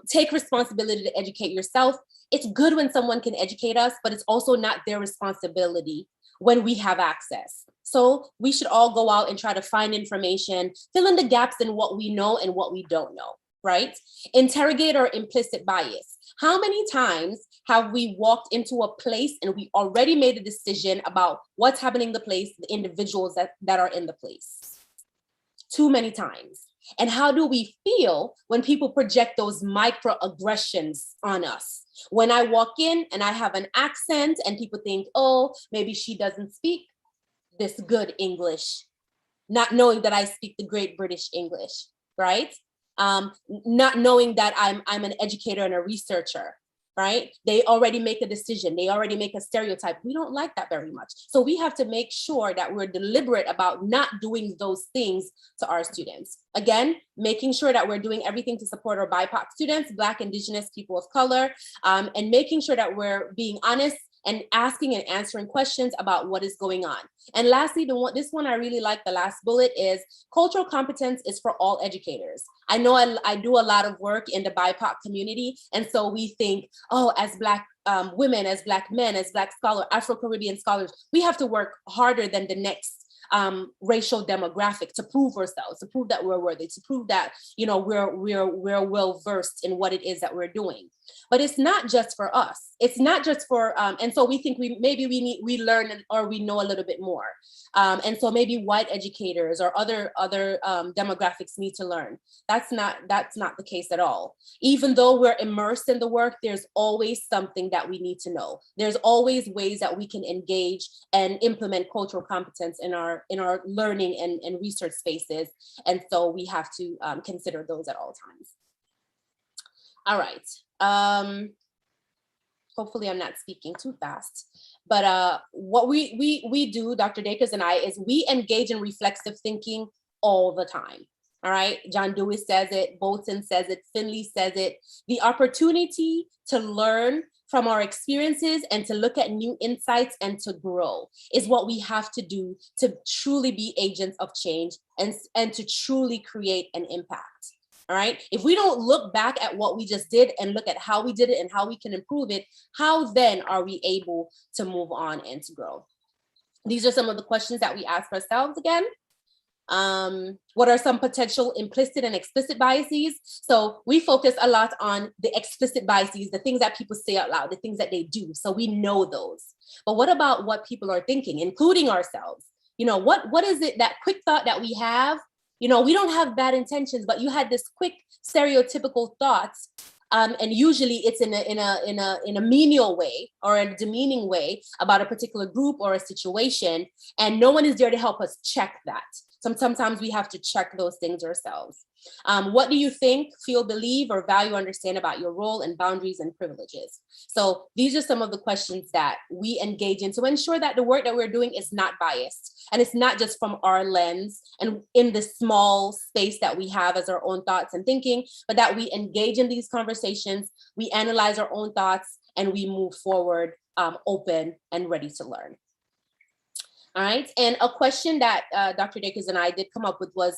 Take responsibility to educate yourself. It's good when someone can educate us, but it's also not their responsibility when we have access. So we should all go out and try to find information, fill in the gaps in what we know and what we don't know, right? Interrogate our implicit bias. How many times have we walked into a place and we already made a decision about what's happening in the place, the individuals that are in the place? Too many times. And how do we feel when people project those microaggressions on us? When I walk in and I have an accent and people think, oh, maybe she doesn't speak this good English, not knowing that I speak the great British English, right? Not knowing that I'm an educator and a researcher, right? They already make a decision. They already make a stereotype. We don't like that very much. So we have to make sure that we're deliberate about not doing those things to our students. Again, making sure that we're doing everything to support our BIPOC students, Black, Indigenous, people of color, and making sure that we're being honest and asking and answering questions about what is going on. And lastly, this one I really like, the last bullet is cultural competence is for all educators. I know I do a lot of work in the BIPOC community. And so we think, oh, as Black women, as Black men, as Black scholars, Afro-Caribbean scholars, we have to work harder than the next racial demographic to prove ourselves, to prove that we're worthy, to prove that, you know, we're well versed in what it is that we're doing. But it's not just for us. It's not just for, and so we think we learn or we know a little bit more. And so maybe white educators or other demographics need to learn. That's not the case at all. Even though we're immersed in the work, there's always something that we need to know. There's always ways that we can engage and implement cultural competence in our learning and research spaces. And so we have to consider those at all times. All right. Hopefully I'm not speaking too fast, but what we do, Dr. Dacus and I, is we engage in reflexive thinking all the time. All right. John Dewey says it, Bolton says it, Finley says it. The opportunity to learn from our experiences and to look at new insights and to grow is what we have to do to truly be agents of change and to truly create an impact. All right. If we don't look back at what we just did and look at how we did it and how we can improve it, how then are we able to move on and to grow? These are some of the questions that we ask ourselves again. What are some potential implicit and explicit biases? So we focus a lot on the explicit biases, the things that people say out loud, the things that they do. So we know those. But what about what people are thinking, including ourselves? You know, what is it, that quick thought that we have? You know, we don't have bad intentions, but you had this quick stereotypical thoughts, and usually it's in a menial way or a demeaning way about a particular group or a situation, and no one is there to help us check that. Sometimes we have to check those things ourselves. What do you think, feel, believe, or value, understand about your role and boundaries and privileges? So these are some of the questions that we engage in to ensure that the work that we're doing is not biased. And it's not just from our lens and in the small space that we have as our own thoughts and thinking, but that we engage in these conversations, we analyze our own thoughts, and we move forward open and ready to learn. All right. And a question that Dr. Dacus and I did come up with was,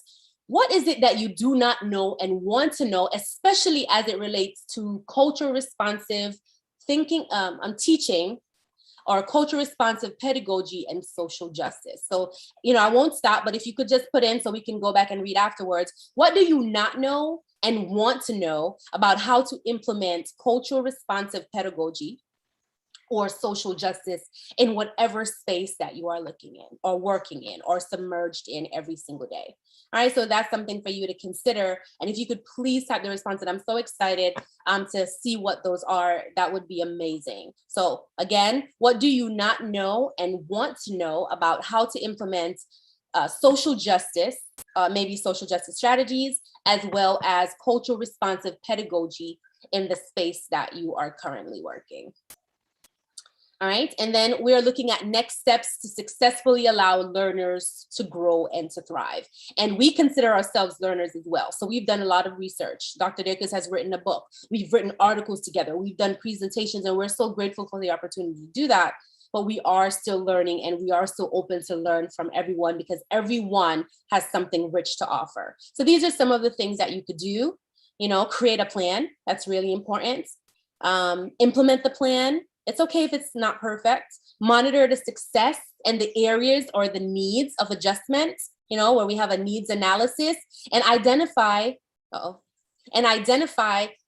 What is it that you do not know and want to know, especially as it relates to culture responsive thinking, teaching, or culture responsive pedagogy and social justice? So, I won't stop, but if you could just put in so we can go back and read afterwards, what do you not know and want to know about how to implement cultural responsive pedagogy or social justice in whatever space that you are looking in or working in or submerged in every single day? All right, so that's something for you to consider. And if you could please type the response, and I'm so excited to see what those are, that would be amazing. So again, what do you not know and want to know about how to implement social justice, maybe social justice strategies, as well as cultural responsive pedagogy in the space that you are currently working? All right, and then we're looking at next steps to successfully allow learners to grow and to thrive. And we consider ourselves learners as well. So we've done a lot of research. Dr. Dakers has written a book. We've written articles together. We've done presentations, and we're so grateful for the opportunity to do that. But we are still learning, and we are still open to learn from everyone, because everyone has something rich to offer. So these are some of the things that you could do. Create a plan. That's really important. Implement the plan. It's okay if it's not perfect. Monitor the success and the areas or the needs of adjustment, where we have a needs analysis, and identify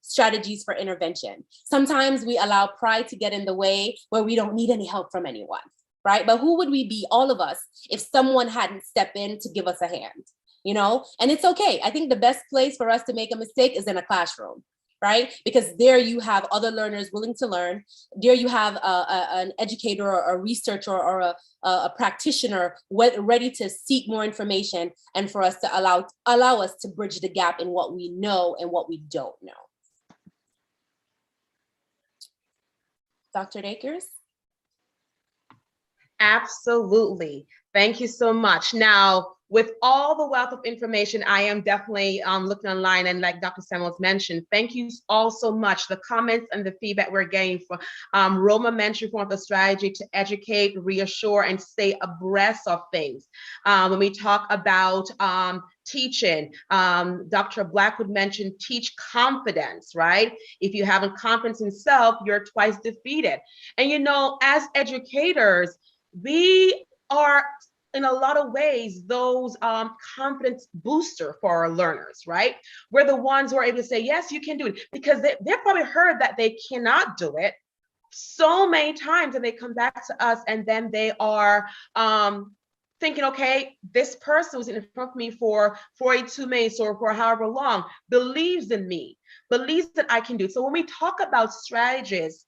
strategies for intervention. Sometimes we allow pride to get in the way where we don't need any help from anyone, right? But who would we be, all of us, if someone hadn't stepped in to give us a hand, And it's okay. I think the best place for us to make a mistake is in a classroom, right? Because there you have other learners willing to learn. There you have an educator or a researcher or a practitioner ready to seek more information, and for us to allow us to bridge the gap in what we know and what we don't know. Dr. Dakers? Absolutely. Thank you so much. Now, with all the wealth of information, I am definitely looking online, and like Dr. Samuels mentioned, thank you all so much. The comments and the feedback we're getting from Roma mentioned one of the strategy to educate, reassure, and stay abreast of things. When we talk about teaching, Dr. Blackwood mentioned teach confidence, right? If you haven't confidence in self, you're twice defeated. And as educators, we are in a lot of ways those confidence booster for our learners, right? We're the ones who are able to say, yes, you can do it, because they've probably heard that they cannot do it so many times, and they come back to us, and then they are thinking, okay, this person who's in front of me for 42 minutes or for however long believes in me, believes that I can do it. So when we talk about strategies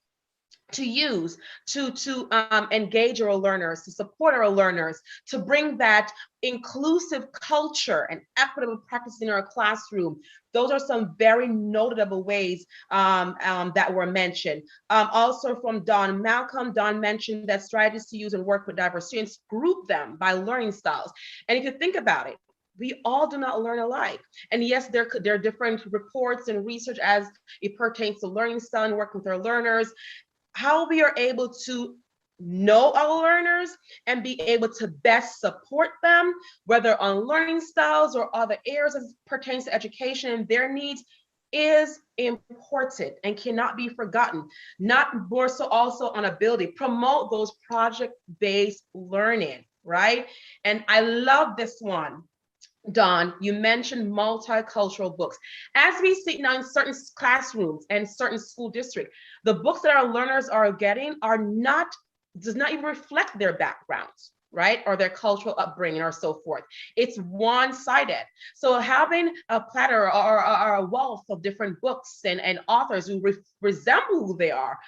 to use to engage our learners, to support our learners, to bring that inclusive culture and equitable practice in our classroom, those are some very notable ways that were mentioned. Also from Don Malcolm, Don mentioned that strategies to use and work with diverse students, group them by learning styles. And if you think about it, we all do not learn alike. And yes, there are different reports and research as it pertains to learning style and working with our learners. How we are able to know our learners and be able to best support them, whether on learning styles or other areas as pertains to education and their needs, is important and cannot be forgotten. Not more so also on ability, promote those project-based learning, right? And I love this one. Don, you mentioned multicultural books. As we see now in certain classrooms and certain school districts, the books that our learners are getting does not even reflect their backgrounds, right? Or their cultural upbringing or so forth. It's one-sided. So having a platter or a wealth of different books and authors who resemble who they are,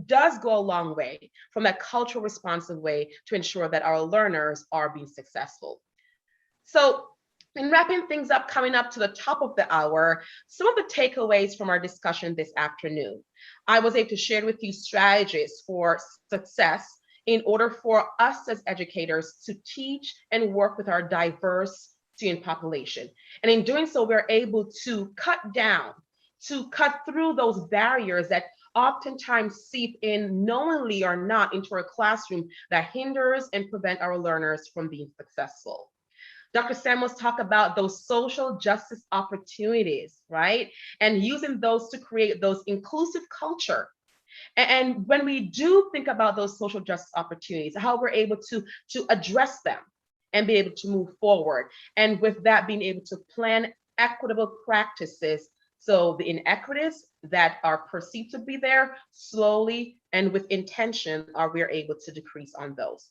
does go a long way from that cultural responsive way to ensure that our learners are being successful. So in wrapping things up, coming up to the top of the hour, some of the takeaways from our discussion this afternoon. I was able to share with you strategies for success in order for us as educators to teach and work with our diverse student population. And in doing so, we're able to cut through those barriers that oftentimes seep in, knowingly or not, into our classroom that hinders and prevent our learners from being successful. Dr. Samuels talked about those social justice opportunities, right? And using those to create those inclusive culture. And when we do think about those social justice opportunities, how we're able to address them and be able to move forward. And with that, being able to plan equitable practices. So the inequities that are perceived to be there, slowly and with intention, are we able to decrease on those.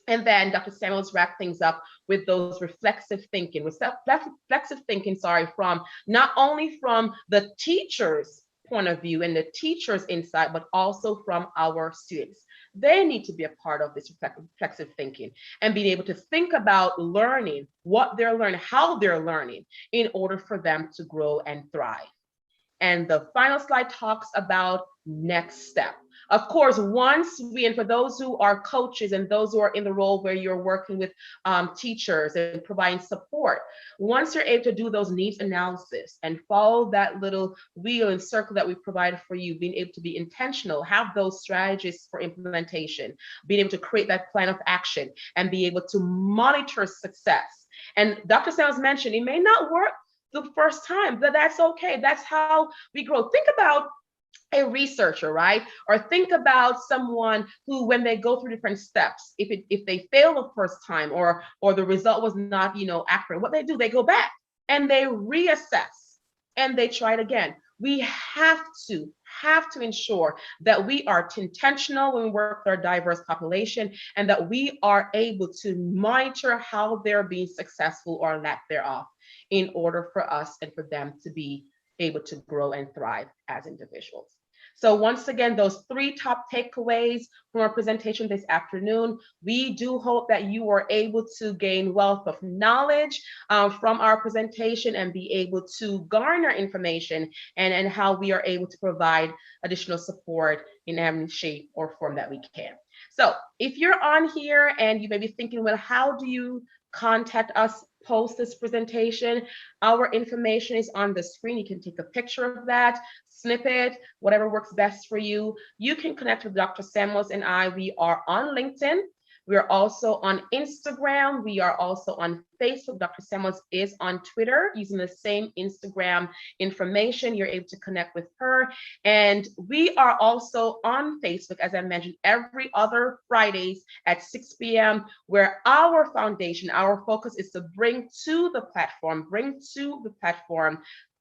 And then Dr. Samuels wrapped things up with those reflexive thinking, reflexive thinking, from not only from the teacher's point of view and the teacher's insight, but also from our students. They need to be a part of this reflexive thinking and being able to think about learning, what they're learning, how they're learning, in order for them to grow and thrive. And the final slide talks about next step. Of course, once we, and for those who are coaches and those who are in the role where you're working with teachers and providing support, once you're able to do those needs analysis and follow that little wheel and circle that we provided for you, being able to be intentional, have those strategies for implementation, being able to create that plan of action and be able to monitor success. And Dr. Sales mentioned it may not work the first time, but that's okay. That's how we grow. Think about a researcher, right? Or think about someone who, when they go through different steps, if they fail the first time or the result was not, accurate, what they do, they go back and they reassess and they try it again. We have to ensure that we are intentional when we work with our diverse population and that we are able to monitor how they're being successful or lack thereof in order for us and for them to be able to grow and thrive as individuals. So once again, those 3 top takeaways from our presentation this afternoon, we do hope that you are able to gain wealth of knowledge from our presentation and be able to garner information and how we are able to provide additional support in any shape or form that we can. So if you're on here and you may be thinking, well, how do you contact us post this presentation? Our information is on the screen. You can take a picture of that, snip it, whatever works best for you. You can connect with Dr. Samuels and I. We are on LinkedIn. We are also on Instagram. We are also on Facebook. Dr. Samuels is on Twitter using the same Instagram information. You're able to connect with her. And we are also on Facebook, as I mentioned, every other Fridays at 6 p.m., where our foundation, our focus is to bring to the platform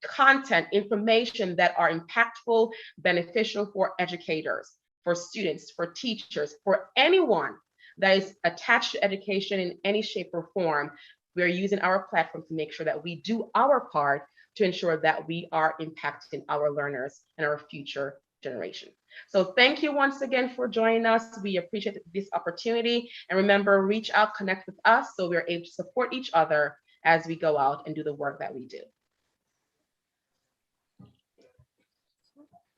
content, information that are impactful, beneficial for educators, for students, for teachers, for anyone that is attached to education in any shape or form. We're using our platform to make sure that we do our part to ensure that we are impacting our learners and our future generation. So thank you once again for joining us. We appreciate this opportunity. And remember, reach out, connect with us so we're able to support each other as we go out and do the work that we do.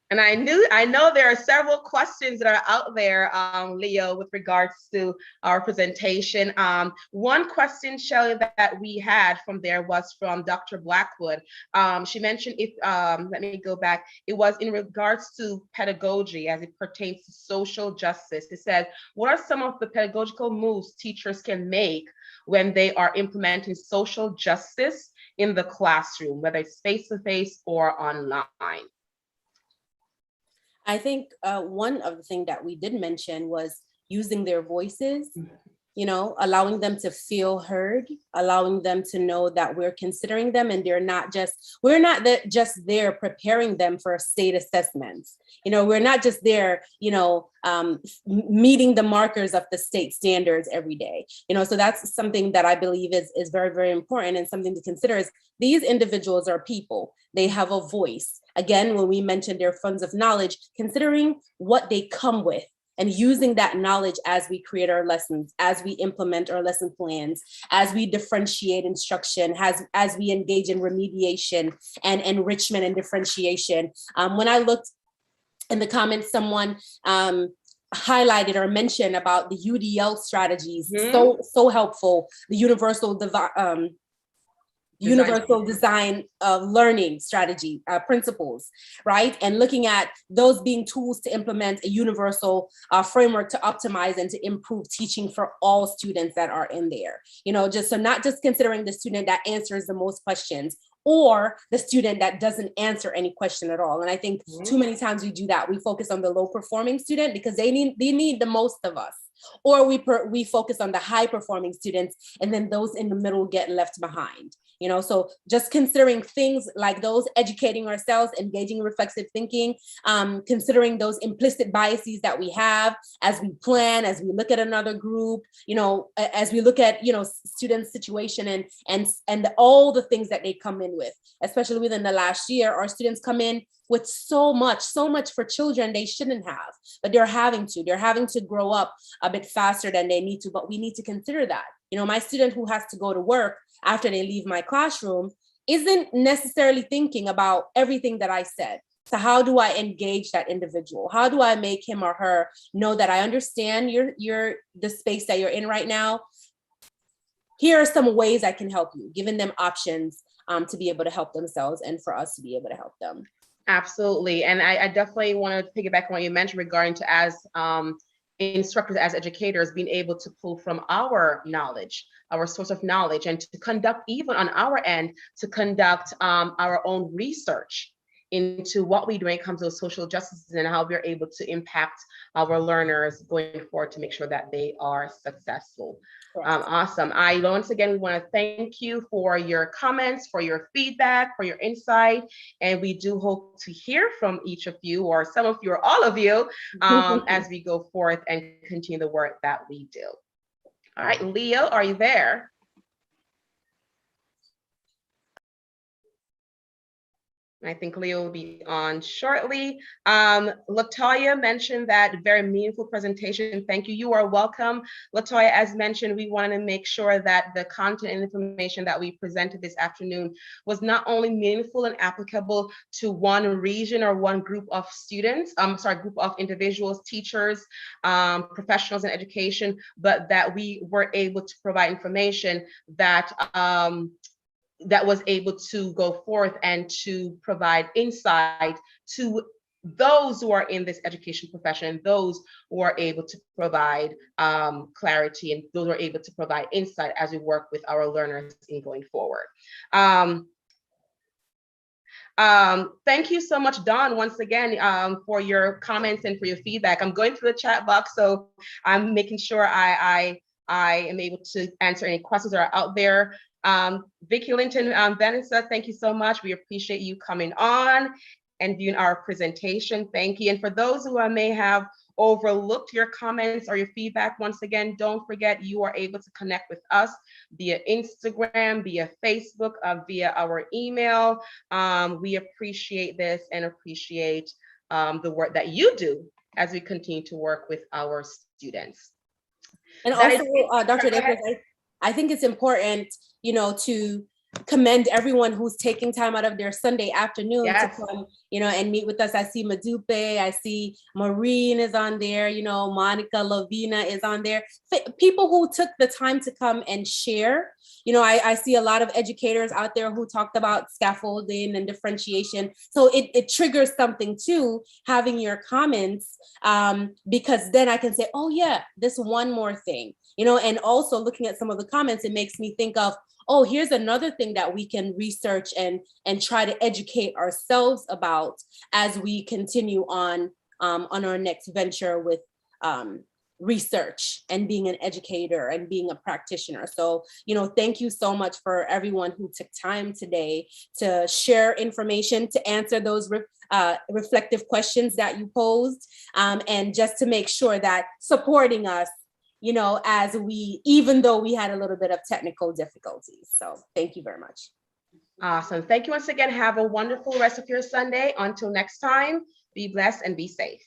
And I know there are several questions that are out there, Leo, with regards to our presentation. One question, Shelley, that we had from there was from Dr. Blackwood. She mentioned let me go back. It was in regards to pedagogy as it pertains to social justice. It said, what are some of the pedagogical moves teachers can make when they are implementing social justice in the classroom, whether it's face-to-face or online? I think one of the things that we did mention was using their voices, allowing them to feel heard, allowing them to know that we're considering them and we're not just there preparing them for state assessments. We're not just there, meeting the markers of the state standards every day. So that's something that I believe is very, very important, and something to consider is these individuals are people. They have a voice. Again, when we mentioned their funds of knowledge, considering what they come with and using that knowledge as we create our lessons, as we implement our lesson plans, as we differentiate instruction, as we engage in remediation and enrichment and differentiation. When I looked in the comments, someone highlighted or mentioned about the UDL strategies, so helpful, the universal universal design learning strategy principles, right? And looking at those being tools to implement a universal framework to optimize and to improve teaching for all students that are in there. Just so not just considering the student that answers the most questions or the student that doesn't answer any question at all. And I think too many times we do that. We focus on the low performing student because they need the most of us. Or we focus on the high performing students, and then those in the middle get left behind. So just considering things like those, educating ourselves, engaging in reflexive thinking, considering those implicit biases that we have as we plan, as we look at another group, as we look at, students' situation and all the things that they come in with, especially within the last year. Our students come in with so much for children they shouldn't have, but they're having to grow up a bit faster than they need to, but we need to consider that. My student who has to go to work after they leave my classroom isn't necessarily thinking about everything that I said. So how do I engage that individual? How do I make him or her know that I understand the space that you're in right now? Here are some ways I can help you, giving them options to be able to help themselves and for us to be able to help them. Absolutely. And I definitely want to piggyback on what you mentioned regarding to as instructors, as educators, being able to pull from our knowledge, our source of knowledge, and to conduct, even on our end, to conduct our own research into what we do when it comes to social justice and how we're able to impact our learners going forward to make sure that they are successful. Awesome. Once again, we want to thank you for your comments, for your feedback, for your insight. And we do hope to hear from each of you, or some of you, or all of you, as we go forth and continue the work that we do. All right, Leo, are you there? I think Leo will be on shortly. Latoya mentioned that very meaningful presentation. Thank you. You are welcome. Latoya, as mentioned, we wanted to make sure that the content and information that we presented this afternoon was not only meaningful and applicable to one region or one group of students, group of individuals, teachers, professionals in education, but that we were able to provide information that that was able to go forth and to provide insight to those who are in this education profession, those who are able to provide clarity, and those who are able to provide insight as we work with our learners in going forward. Thank you so much, Dawn, once again, for your comments and for your feedback. I'm going through the chat box, so I'm making sure I am able to answer any questions that are out there. Vicki Linton, Vanessa, thank you so much. We appreciate you coming on and viewing our presentation. Thank you. And for those who may have overlooked your comments or your feedback, once again, don't forget you are able to connect with us via Instagram, via Facebook, via our email. We appreciate this and appreciate the work that you do as we continue to work with our students. And also, Dr. Dakers, I think it's important, to commend everyone who's taking time out of their Sunday afternoon to come, and meet with us. I see Madupe, I see Maureen is on there, Monica Lavina is on there. People who took the time to come and share. I see a lot of educators out there who talked about scaffolding and differentiation. So it triggers something too, having your comments, because then I can say, oh yeah, this one more thing, and also looking at some of the comments, it makes me think of, oh, here's another thing that we can research and try to educate ourselves about as we continue on our next venture with research and being an educator and being a practitioner. So, thank you so much for everyone who took time today to share information, to answer those reflective questions that you posed, and just to make sure that supporting us, as even though we had a little bit of technical difficulties. So thank you very much. Awesome. Thank you once again. Have a wonderful rest of your Sunday. Until next time, be blessed and be safe.